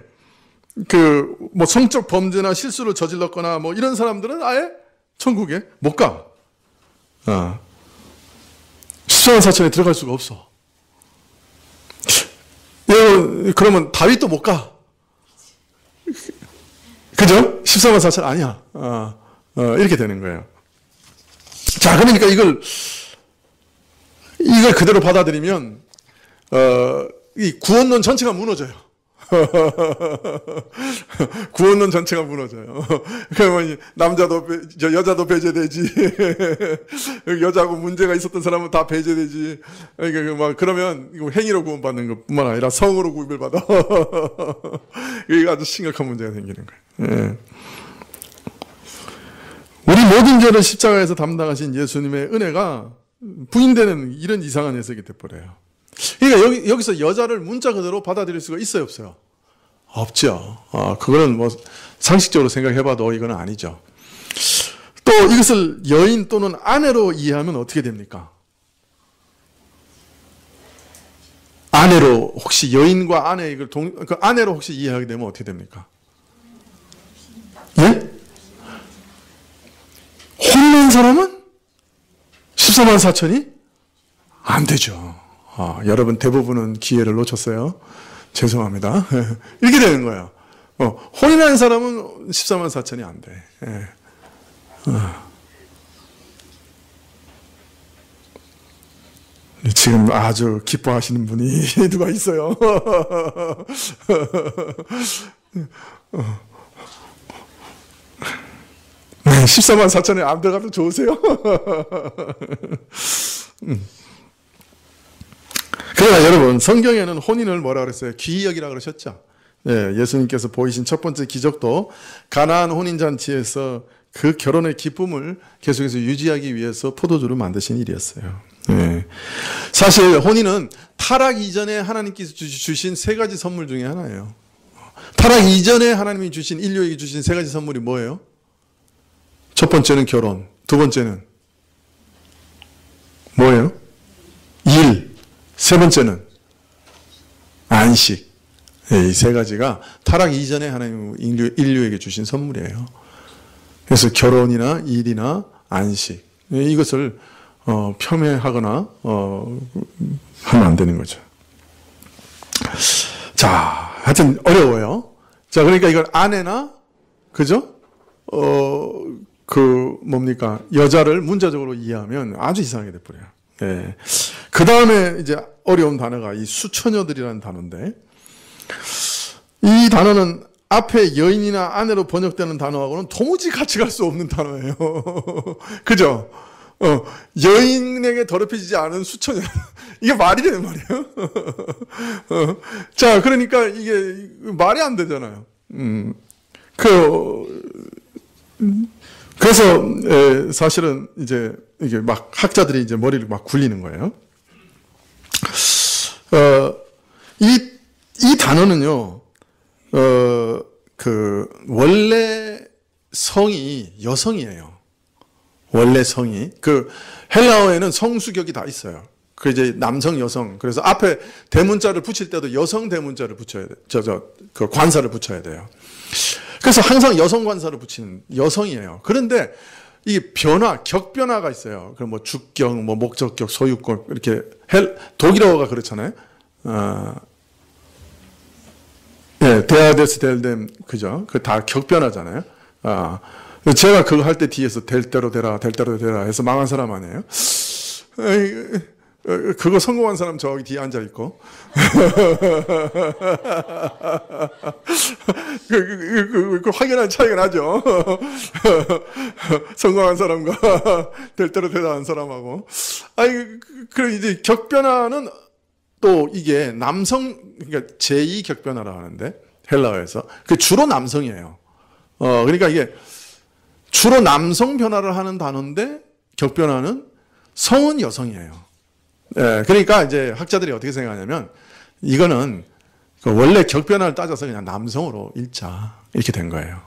뭐 성적 범죄나 실수를 저질렀거나 뭐 이런 사람들은 아예 천국에 못 가. 14만 4천에 들어갈 수가 없어. 그러면 다윗도 못 가. 그죠? 14만 4천 아니야. 이렇게 되는 거예요. 자, 그러니까 이걸 그대로 받아들이면, 이 구원론 전체가 무너져요. 구원론 전체가 무너져요. 그러면 남자도 여자도 배제되지. 여자하고 문제가 있었던 사람은 다 배제되지. 그러면 행위로 구원받는 것뿐만 아니라 성으로 구입을 받아. 이게 아주 심각한 문제가 생기는 거예요. 예. 우리 모든 죄를 십자가에서 담당하신 예수님의 은혜가 부인되는 이런 이상한 해석이 돼버려요. 그러니까 여기서 여자를 문자 그대로 받아들일 수가 있어요, 없어요? 없죠. 그거는 뭐 상식적으로 생각해봐도 이건 아니죠. 또 이것을 여인 또는 아내로 이해하면 어떻게 됩니까? 아내로 혹시 여인과 아내 이걸 그 아내로 혹시 이해하게 되면 어떻게 됩니까? 예? 혼난 사람은 14만 4천이 안 되죠. 여러분 대부분은 기회를 놓쳤어요. 죄송합니다. 이렇게 되는 거예요. 혼인한 사람은 14만 4천이 안 돼. 예. 지금 아주 기뻐하시는 분이 누가 있어요. 네, 14만 4천에 안 들어가도 좋으세요? 그러나 여러분, 성경에는 혼인을 뭐라 그랬어요? 귀히 여기라 그러셨죠? 예, 예수님께서 보이신 첫 번째 기적도 가나안 혼인잔치에서 그 결혼의 기쁨을 계속해서 유지하기 위해서 포도주를 만드신 일이었어요. 예. 사실 혼인은 타락 이전에 하나님께서 주신 세 가지 선물 중에 하나예요. 타락 이전에 하나님이 주신, 인류에게 주신 세 가지 선물이 뭐예요? 첫 번째는 결혼, 두 번째는 뭐예요? 일, 세 번째는 안식. 이 세 가지가 타락 이전에 하나님 인류에게 주신 선물이에요. 그래서 결혼이나 일이나 안식, 이것을 폄훼하거나 하면 안 되는 거죠. 자, 하여튼 어려워요. 자, 그러니까 이걸 아내나 그죠? 뭡니까? 여자를 문자적으로 이해하면 아주 이상하게 돼버려요. 예. 그 다음에 이제 어려운 단어가 이 수처녀들이라는 단어인데, 이 단어는 앞에 여인이나 아내로 번역되는 단어하고는 도무지 같이 갈 수 없는 단어예요. 그죠? 여인에게 더럽혀지지 않은 수처녀. 이게 말이 되는 말이에요. 자, 그러니까 이게 말이 안 되잖아요. 그래서 사실은 이제 이게 막 학자들이 이제 머리를 막 굴리는 거예요. 이 단어는요, 원래 성이 여성이에요. 원래 성이. 헬라어에는 성수격이 다 있어요. 이제 남성, 여성. 그래서 앞에 대문자를 붙일 때도 여성 대문자를 붙여야 돼. 관사를 붙여야 돼요. 그래서 항상 여성 관사를 붙이는 여성이에요. 그런데 이게 격변화가 있어요. 그럼 뭐 주격, 뭐 목적격, 소유격, 이렇게 독일어가 그렇잖아요. 예, 데아데스 델뎀, 그죠? 다 격변하잖아요. 제가 그거 할 때 뒤에서 될 대로 되라, 될 대로 되라 해서 망한 사람 아니에요? 그거 성공한 사람 저기 뒤에 앉아있고. 확연한 차이가 나죠. 성공한 사람과 될 대로 되라 한 사람하고. 그럼 이제 격변화는 또 이게 그러니까 제2 격변화라 하는데, 헬라어에서. 주로 남성이에요. 그러니까 이게 주로 남성 변화를 하는 단어인데, 격변화는 성은 여성이에요. 예, 그러니까 이제 학자들이 어떻게 생각하냐면, 이거는 원래 격변화를 따져서 그냥 남성으로 읽자. 이렇게 된 거예요.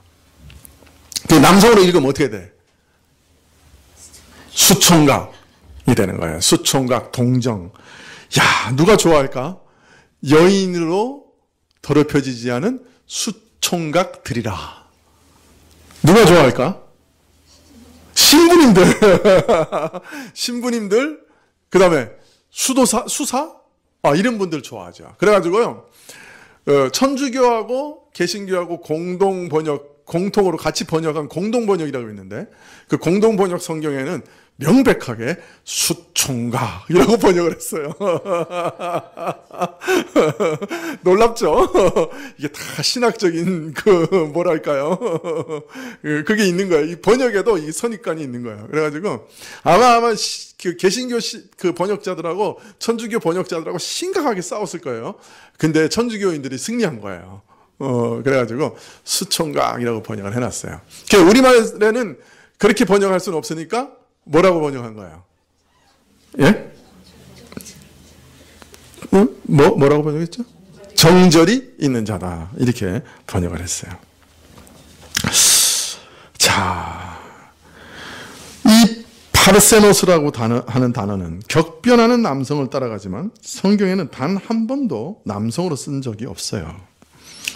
남성으로 읽으면 어떻게 돼? 수총각이 되는 거예요. 수총각, 동정. 야, 누가 좋아할까? 여인으로 더럽혀지지 않은 수총각들이라. 누가 좋아할까? 신부님들. 신부님들, 그 다음에 수사? 이런 분들 좋아하죠. 그래가지고요, 천주교하고 개신교하고 공통으로 같이 번역한 공동번역이라고 있는데, 그 공동번역 성경에는 명백하게 수총각이라고 번역을 했어요. 놀랍죠? 이게 다 신학적인 뭐랄까요? 그게 있는 거예요. 이 번역에도 이 선입관이 있는 거예요. 그래가지고 아마 개신교 번역자들하고 천주교 번역자들하고 심각하게 싸웠을 거예요. 근데 천주교인들이 승리한 거예요. 그래가지고 수총각이라고 번역을 해놨어요. 우리말에는 그렇게 번역할 수는 없으니까 뭐라고 번역한 거예요? 예? 뭐라고 번역했죠? 정절이 있는 자다. 이렇게 번역을 했어요. 자, 이 파르세노스라고 하는 단어는 격변하는 남성을 따라가지만 성경에는 단 한 번도 남성으로 쓴 적이 없어요.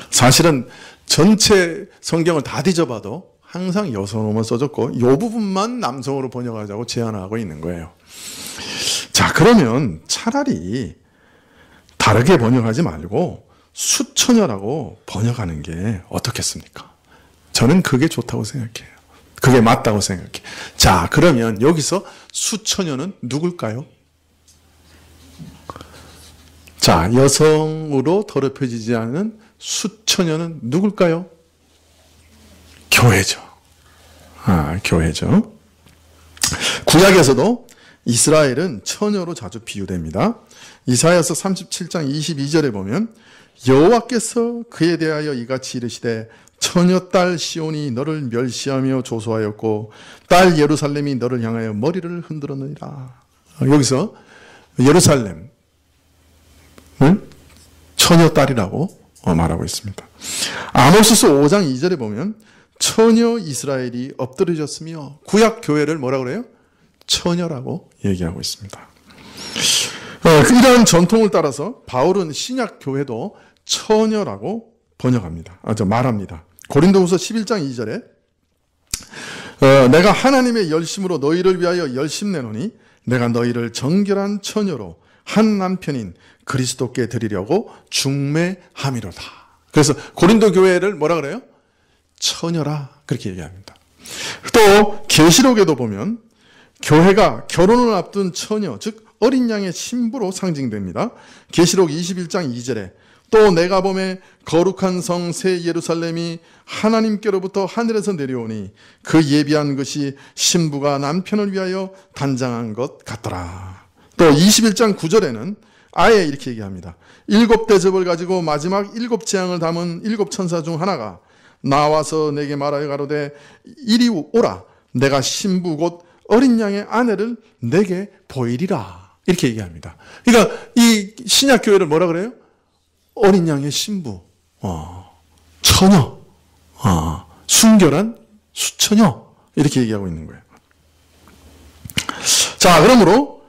사실은 전체 성경을 다 뒤져봐도 항상 여성으로만 써졌고 이 부분만 남성으로 번역하자고 제안하고 있는 거예요. 자, 그러면 차라리 다르게 번역하지 말고 수처녀라고 번역하는 게 어떻겠습니까? 저는 그게 좋다고 생각해요. 그게 맞다고 생각해요. 자, 그러면 여기서 수처녀는 누굴까요? 자, 여성으로 더럽혀지지 않은 수처녀는 누굴까요? 교회죠. 교회죠. 구약에서도 이스라엘은 처녀로 자주 비유됩니다. 이사야서 37장 22절에 보면 여호와께서 그에 대하여 이같이 이르시되 처녀 딸 시온이 너를 멸시하며 조소하였고 딸 예루살렘이 너를 향하여 머리를 흔들었느니라. 여기서 예루살렘을 처녀 딸이라고 말하고 있습니다. 아모스서 5장 2절에 보면 처녀 이스라엘이 엎드려졌으며 구약 교회를 뭐라고 그래요? 처녀라고 얘기하고 있습니다. 이러한 전통을 따라서 바울은 신약 교회도 처녀라고 말합니다. 고린도후서 11장 2절에 내가 하나님의 열심으로 너희를 위하여 열심 내노니 내가 너희를 정결한 처녀로 한 남편인 그리스도께 드리려고 중매함이로다. 그래서 고린도 교회를 뭐라 그래요? 처녀라, 그렇게 얘기합니다. 또 계시록에도 보면 교회가 결혼을 앞둔 처녀, 즉 어린 양의 신부로 상징됩니다. 계시록 21장 2절에 또 내가 보매 거룩한 성 새 예루살렘이 하나님께로부터 하늘에서 내려오니 그 예비한 것이 신부가 남편을 위하여 단장한 것 같더라. 또 21장 9절에는 아예 이렇게 얘기합니다. 7대접을 가지고 마지막 7재앙을 담은 7천사 중 하나가 나와서 내게 말하여 가로되 이리 오라, 내가 신부 곧 어린 양의 아내를 내게 보이리라. 이렇게 얘기합니다. 그러니까 이 신약교회를 뭐라 그래요? 어린 양의 신부, 처녀, 순결한 수처녀 이렇게 얘기하고 있는 거예요. 자, 그러므로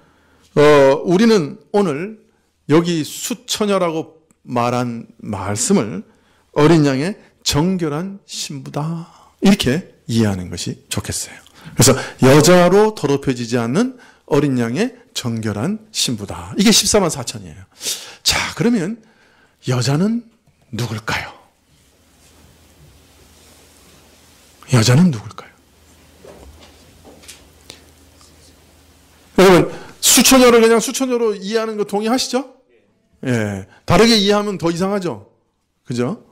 우리는 오늘 여기 수처녀라고 말한 말씀을 어린 양의 정결한 신부다 이렇게 이해하는 것이 좋겠어요. 그래서 여자로 더럽혀지지 않는 어린 양의 정결한 신부다. 이게 14만 4천이에요. 자, 그러면 여자는 누굴까요? 여자는 누굴까요? 여러분, 수처녀를 그냥 수처녀로 이해하는 거 동의하시죠? 예. 다르게 이해하면 더 이상하죠? 그죠?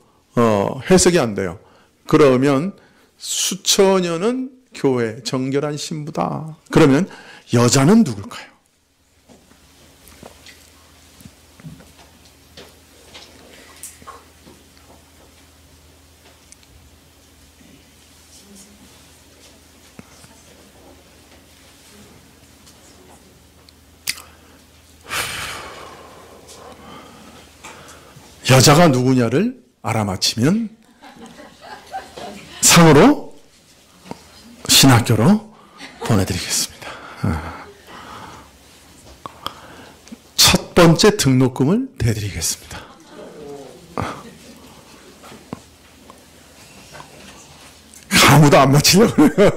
해석이 안 돼요. 그러면 수처녀는 교회 정결한 신부다. 그러면 여자는 누굴까요? 여자가 누구냐를 알아맞히면 상으로 신학교로 보내드리겠습니다. 첫 번째 등록금을 대드리겠습니다. 아무도 안 맞히려고 그래요.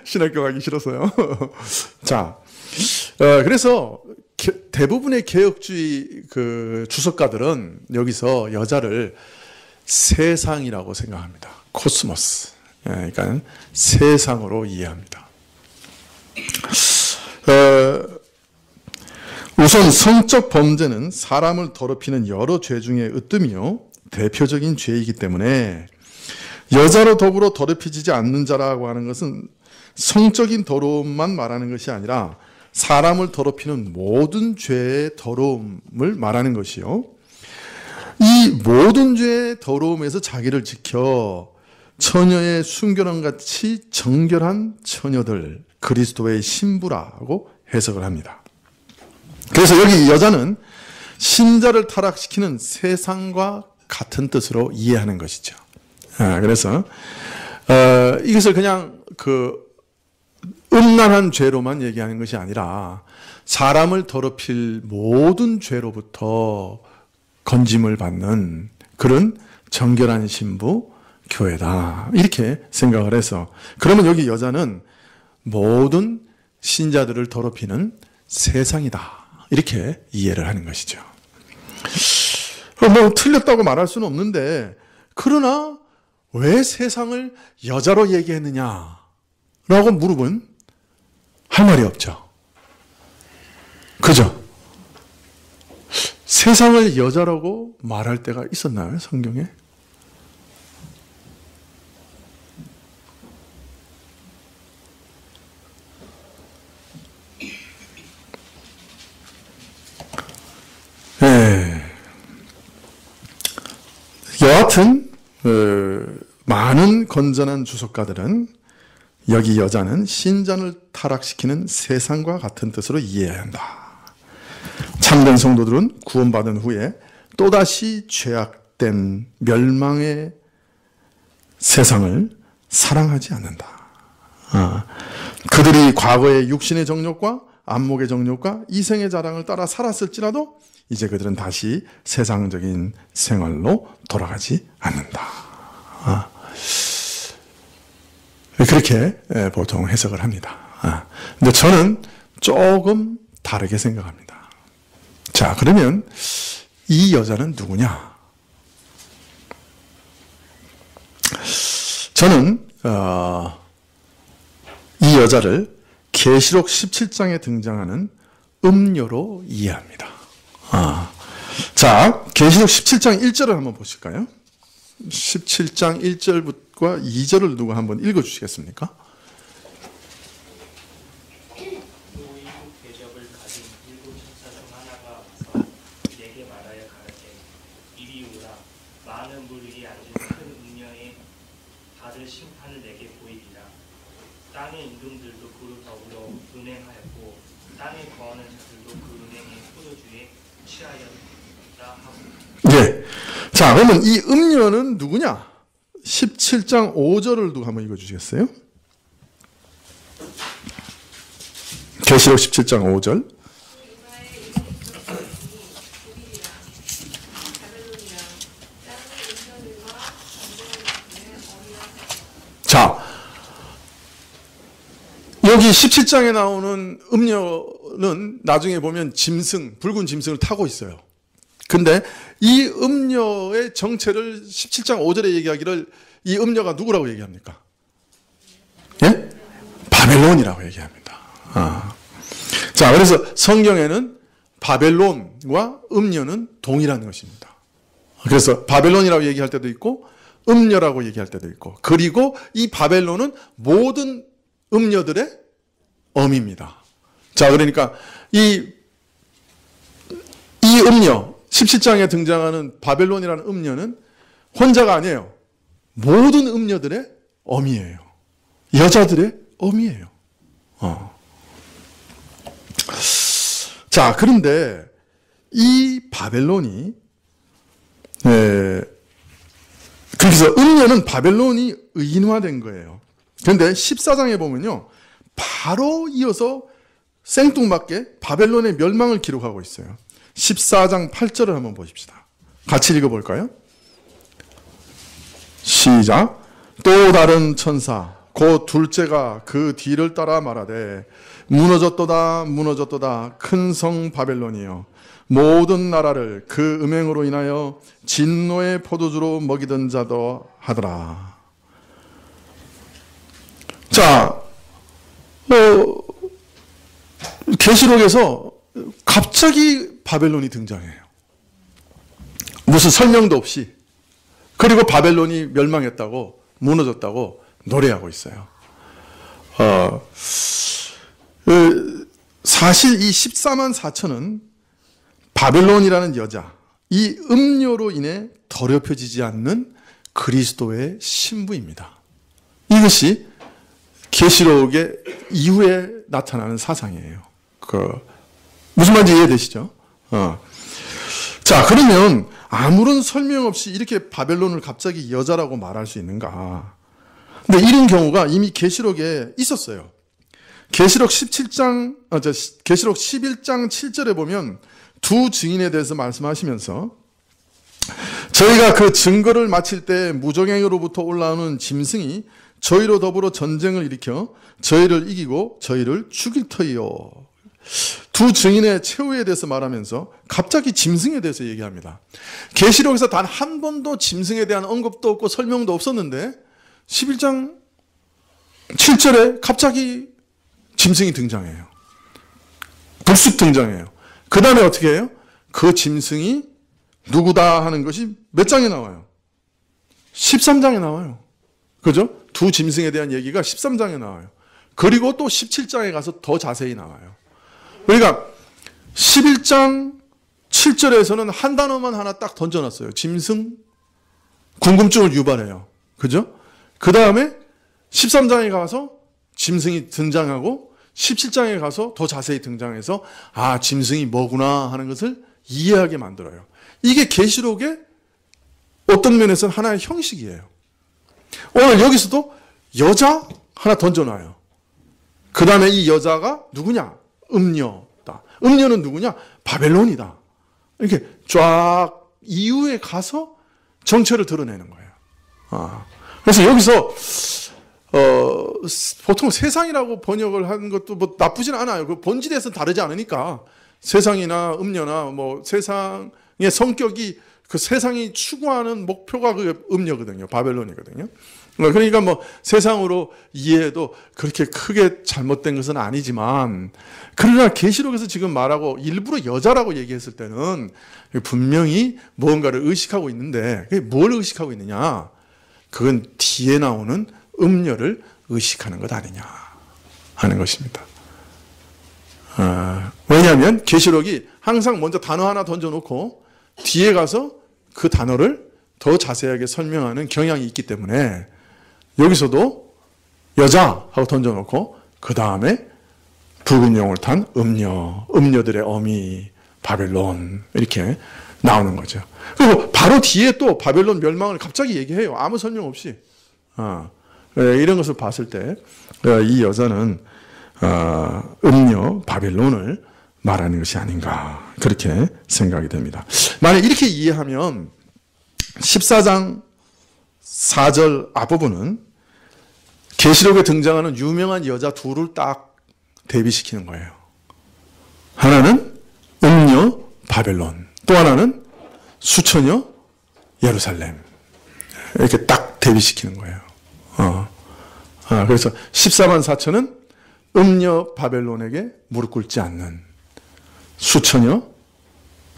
신학교 가기 싫어서요. 자, 그래서 대부분의 개혁주의 주석가들은 여기서 여자를 세상이라고 생각합니다. 코스모스. 그러니까 세상으로 이해합니다. 우선 성적 범죄는 사람을 더럽히는 여러 죄 중에 으뜸이요 대표적인 죄이기 때문에 여자로 더불어 더럽혀지지 않는 자라고 하는 것은 성적인 더러움만 말하는 것이 아니라 사람을 더럽히는 모든 죄의 더러움을 말하는 것이요. 이 모든 죄의 더러움에서 자기를 지켜 처녀의 순결함같이 정결한 처녀들, 그리스도의 신부라고 해석을 합니다. 그래서 여기 여자는 신자를 타락시키는 세상과 같은 뜻으로 이해하는 것이죠. 그래서 이것을 그냥 음란한 죄로만 얘기하는 것이 아니라 사람을 더럽힐 모든 죄로부터 건짐을 받는 그런 정결한 신부 교회다. 이렇게 생각을 해서 그러면 여기 여자는 모든 신자들을 더럽히는 세상이다. 이렇게 이해를 하는 것이죠. 뭐 틀렸다고 말할 수는 없는데 그러나 왜 세상을 여자로 얘기했느냐 라고 물으면 할 말이 없죠. 그죠? 세상을 여자라고 말할 때가 있었나요? 성경에? 네. 여하튼 많은 건전한 주석가들은 여기 여자는 신자를 타락시키는 세상과 같은 뜻으로 이해해야 한다. 참된 성도들은 구원받은 후에 또다시 죄악된 멸망의 세상을 사랑하지 않는다. 그들이 과거의 육신의 정욕과 안목의 정욕과 이생의 자랑을 따라 살았을지라도 이제 그들은 다시 세상적인 생활로 돌아가지 않는다. 그렇게 보통 해석을 합니다. 근데 저는 조금 다르게 생각합니다. 자, 그러면 이 여자는 누구냐? 저는 이 여자를 계시록 17장에 등장하는 음녀로 이해합니다. 자, 계시록 17장 1절을 한번 보실까요? 17장 1절과 2절을 누가 한번 읽어주시겠습니까? 땅의 임금들도 그로 더불어 은행하였고 땅에 거하는 자들도 그 은행의 포도주에 취하였다 하고. 예. 자, 그러면 이 음녀는 누구냐? 17장 5절을 두고 한번 읽어주시겠어요? 계시록 17장 5절. 자, 여기 17장에 나오는 음녀는 나중에 보면 짐승, 붉은 짐승을 타고 있어요. 근데 이 음녀의 정체를 17장 5절에 얘기하기를 이 음녀가 누구라고 얘기합니까? 예? 바벨론이라고 얘기합니다. 자, 그래서 성경에는 바벨론과 음녀는 동일한 것입니다. 그래서 바벨론이라고 얘기할 때도 있고 음녀라고 얘기할 때도 있고, 그리고 이 바벨론은 모든 음녀들의 어미입니다. 자, 그러니까 이 음녀 17장에 등장하는 바벨론이라는 음녀는 혼자가 아니에요. 모든 음녀들의 어미예요. 여자들의 어미예요. 자, 그런데 이 바벨론이 그래서 음녀는 바벨론이 의인화된 거예요. 그런데 14장에 보면요, 바로 이어서 생뚱맞게 바벨론의 멸망을 기록하고 있어요. 14장 8절을 한번 보십시다. 같이 읽어볼까요? 시작. 또 다른 천사 곧 둘째가 그 뒤를 따라 말하되 무너졌도다 무너졌도다 큰 성 바벨론이여 모든 나라를 그 음행으로 인하여 진노의 포도주로 먹이던 자도 하더라. 자, 계시록에서 갑자기 바벨론이 등장해요. 무슨 설명도 없이. 그리고 바벨론이 멸망했다고, 무너졌다고 노래하고 있어요. 사실 이 14만 4천은 바벨론이라는 여자, 이 음료로 인해 더럽혀지지 않는 그리스도의 신부입니다. 이것이 계시록의 이후에 나타나는 사상이에요. 무슨 말인지 이해되시죠? 자, 그러면 아무런 설명 없이 이렇게 바벨론을 갑자기 여자라고 말할 수 있는가? 근데 이런 경우가 이미 계시록에 있었어요. 계시록 11장 7절에 보면 두 증인에 대해서 말씀하시면서 저희가 그 증거를 마칠 때 무정행으로부터 올라오는 짐승이 저희로 더불어 전쟁을 일으켜 저희를 이기고 저희를 죽일 터이요. 두 증인의 최후에 대해서 말하면서 갑자기 짐승에 대해서 얘기합니다. 계시록에서 단 한 번도 짐승에 대한 언급도 없고 설명도 없었는데 11장 7절에 갑자기 짐승이 등장해요. 불쑥 등장해요. 그 다음에 어떻게 해요? 그 짐승이 누구다 하는 것이 몇 장에 나와요? 13장에 나와요. 그죠? 두 짐승에 대한 얘기가 13장에 나와요. 그리고 또 17장에 가서 더 자세히 나와요. 그러니까 11장 7절에서는 한 단어만 하나 딱 던져놨어요. 짐승, 궁금증을 유발해요. 그죠? 그 다음에 13장에 가서 짐승이 등장하고 17장에 가서 더 자세히 등장해서 아, 짐승이 뭐구나 하는 것을 이해하게 만들어요. 이게 계시록의 어떤 면에서는 하나의 형식이에요. 오늘 여기서도 여자 하나 던져놔요. 그 다음에 이 여자가 누구냐? 음녀다. 음녀는 누구냐? 바벨론이다. 이렇게 쫙 이후에 가서 정체를 드러내는 거예요. 그래서 여기서 보통 세상이라고 번역을 하는 것도 뭐 나쁘진 않아요. 그 본질에서는 다르지 않으니까 세상이나 음녀나 뭐 세상의 성격이 그 세상이 추구하는 목표가 그 음녀거든요. 바벨론이거든요. 그러니까 뭐 세상으로 이해해도 그렇게 크게 잘못된 것은 아니지만, 그러나 계시록에서 지금 말하고 일부러 여자라고 얘기했을 때는 분명히 무언가를 의식하고 있는데, 그게 뭘 의식하고 있느냐? 그건 뒤에 나오는 음녀를 의식하는 것 아니냐 하는 것입니다. 왜냐하면 계시록이 항상 먼저 단어 하나 던져놓고 뒤에 가서 그 단어를 더 자세하게 설명하는 경향이 있기 때문에 여기서도 여자 하고 던져놓고 그 다음에 붉은 용을 탄 음녀들의 어미 바벨론 이렇게 나오는 거죠. 그리고 바로 뒤에 또 바벨론 멸망을 갑자기 얘기해요. 아무 설명 없이. 이런 것을 봤을 때 이 여자는 음녀 바벨론을 말하는 것이 아닌가 그렇게 생각이 됩니다. 만약 이렇게 이해하면 14장 4절 앞부분은 계시록에 등장하는 유명한 여자 둘을 딱 대비시키는 거예요. 하나는 음녀 바벨론, 또 하나는 수처녀 예루살렘. 이렇게 딱 대비시키는 거예요. 그래서 14만 4천은 음녀 바벨론에게 무릎 꿇지 않는 수처녀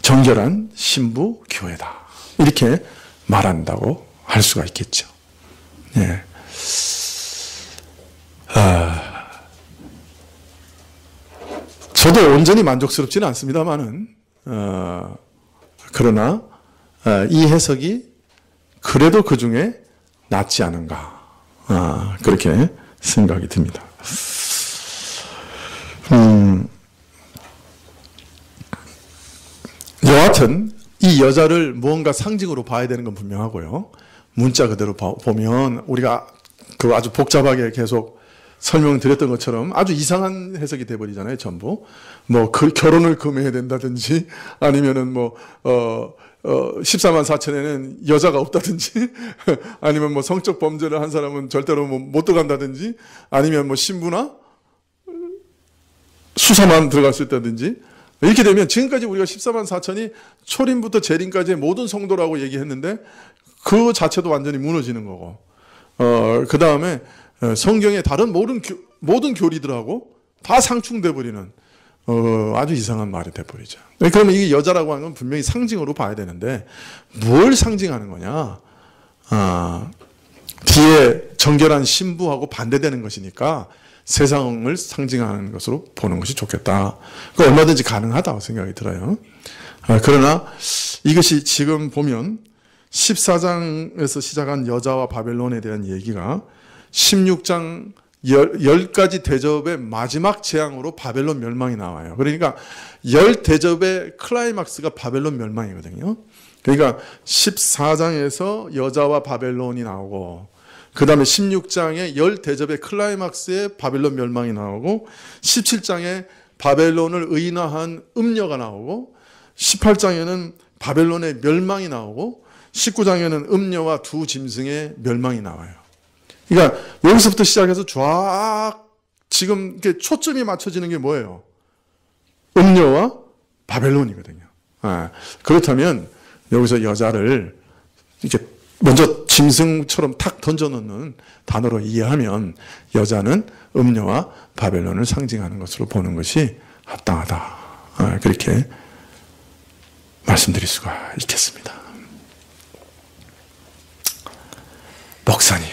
정결한 신부 교회다. 이렇게 말한다고 할 수가 있겠죠. 예. 저도 온전히 만족스럽지는 않습니다만은, 그러나, 이 해석이 그래도 그 중에 낫지 않은가. 그렇게 생각이 듭니다. 여하튼, 이 여자를 무언가 상징으로 봐야 되는 건 분명하고요. 문자 그대로 보면 우리가 그 아주 복잡하게 계속 설명드렸던 것처럼 아주 이상한 해석이 돼버리잖아요, 전부. 뭐, 결혼을 금해야 된다든지, 아니면은 14만 4천에는 여자가 없다든지, 아니면 뭐 성적 범죄를 한 사람은 절대로 못 들어간다든지, 아니면 뭐 신부나 수사만 들어갈 수 있다든지, 이렇게 되면 지금까지 우리가 14만 4천이 초림부터 재림까지의 모든 성도라고 얘기했는데, 그 자체도 완전히 무너지는 거고, 그 다음에 성경의 다른 모든 교리들하고 다 상충돼 버리는 아주 이상한 말이 돼 버리죠. 그러면 이게 여자라고 하는 건 분명히 상징으로 봐야 되는데 뭘 상징하는 거냐? 뒤에 정결한 신부하고 반대되는 것이니까 세상을 상징하는 것으로 보는 것이 좋겠다. 그 얼마든지 가능하다고 생각이 들어요. 그러나 이것이 지금 보면 14장에서 시작한 여자와 바벨론에 대한 얘기가 16장 10가지 대접의 마지막 재앙으로 바벨론 멸망이 나와요. 그러니까 10대접의 클라이막스가 바벨론 멸망이거든요. 그러니까 14장에서 여자와 바벨론이 나오고, 그 다음에 16장에 10대접의 클라이막스에 바벨론 멸망이 나오고, 17장에 바벨론을 의인화한 음녀가 나오고, 18장에는 바벨론의 멸망이 나오고, 19장에는 음녀와 두 짐승의 멸망이 나와요. 그러니까 여기서부터 시작해서 쫙 지금 이렇게 초점이 맞춰지는 게 뭐예요? 음녀와 바벨론이거든요. 그렇다면 여기서 여자를 이렇게 먼저 짐승처럼 탁 던져놓는 단어로 이해하면 여자는 음녀와 바벨론을 상징하는 것으로 보는 것이 합당하다. 그렇게 말씀드릴 수가 있겠습니다. 목사님,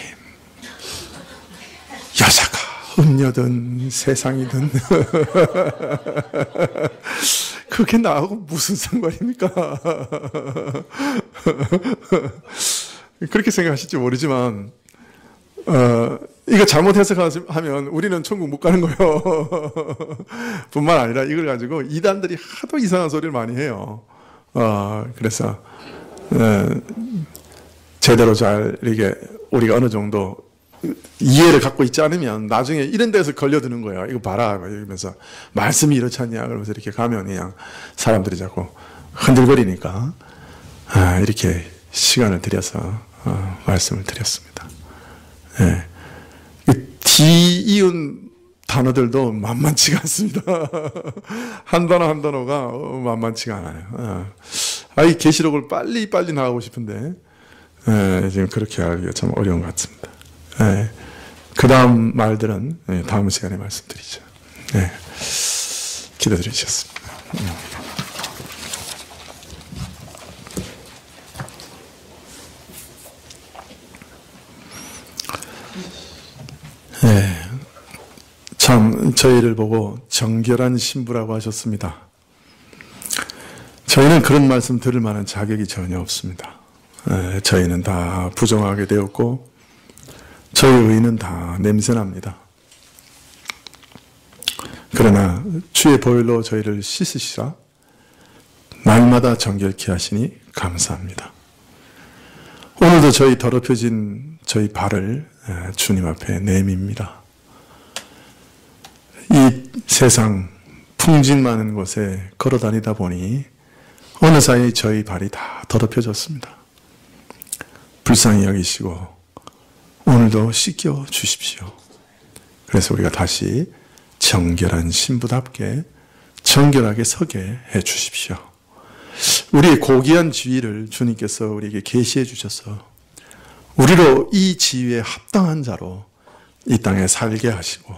여자가 음녀든 세상이든 그게 나하고 무슨 상관입니까? 그렇게 생각하실지 모르지만 이거 잘못 해석하면 우리는 천국 못 가는 거예요. 뿐만 아니라 이걸 가지고 이단들이 하도 이상한 소리를 많이 해요. 그래서 제대로 잘 이게 우리가 어느 정도 이해를 갖고 있지 않으면 나중에 이런 데서 걸려드는 거예요. 이거 봐라 이러면서 말씀이 이렇지 않냐 그러면서 이렇게 가면 그냥 사람들이 자꾸 흔들거리니까 이렇게 시간을 들여서 말씀을 드렸습니다. 뒤이은 단어들도 만만치가 않습니다. 한 단어 한 단어가 만만치가 않아요. 이 계시록을 빨리 나가고 싶은데 지금 그렇게 하기가 참 어려운 것 같습니다. 그 다음 말들은 다음 시간에 말씀드리죠. 기도드리셨습니다. 참 저희를 보고 정결한 신부라고 하셨습니다. 저희는 그런 말씀 들을 만한 자격이 전혀 없습니다. 저희는 다 부정하게 되었고 저희 의는 다 냄새납니다. 그러나 주의 보혈로 저희를 씻으시라 날마다 정결케 하시니 감사합니다. 오늘도 저희 더럽혀진 저희 발을 주님 앞에 내밉니다. 이 세상 풍진 많은 곳에 걸어 다니다 보니 어느 사이 저희 발이 다 더럽혀졌습니다. 불쌍히 여기시고 오늘도 씻겨 주십시오. 그래서 우리가 다시 정결한 신부답게 정결하게 서게 해 주십시오. 우리의 고귀한 지위를 주님께서 우리에게 계시해 주셔서 우리로 이 지위에 합당한 자로 이 땅에 살게 하시고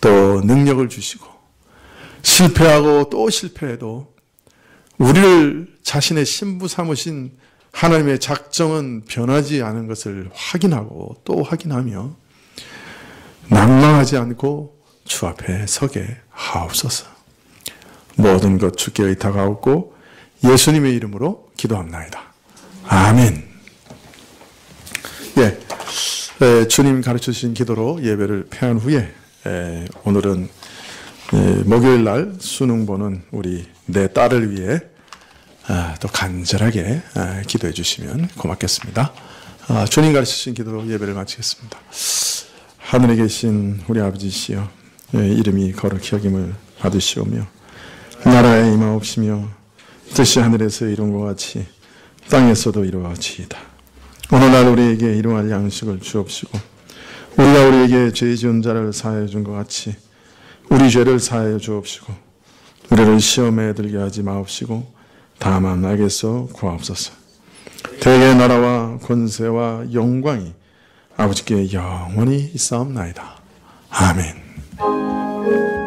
또 능력을 주시고 실패하고 또 실패해도 우리를 자신의 신부 삼으신 하나님의 작정은 변하지 않은 것을 확인하고 또 확인하며 낭망하지 않고 주 앞에 서게 하옵소서. 모든 것 주께 의탁하옵고 예수님의 이름으로 기도합나이다. 아멘. 주님 가르쳐주신 기도로 예배를 폐한 후에 오늘은 목요일 날 수능 보는 우리 내 딸을 위해 또 간절하게 기도해 주시면 고맙겠습니다. 주님 가르치신 기도로 예배를 마치겠습니다. 하늘에 계신 우리 아버지시여, 이름이 거룩히 여김을 받으시오며 나라에 임하옵시며 뜻이 하늘에서 이룬 것 같이 땅에서도 이루어지이다. 오늘날 우리에게 일용할 양식을 주옵시고 우리가 우리에게 죄 지은 자를 사하여 준 것 같이 우리 죄를 사하여 주옵시고 우리를 시험에 들게 하지 마옵시고 다만 악에서 구하옵소서. 대개 나라와 권세와 영광이 아버지께 영원히 있사옵나이다. 아멘.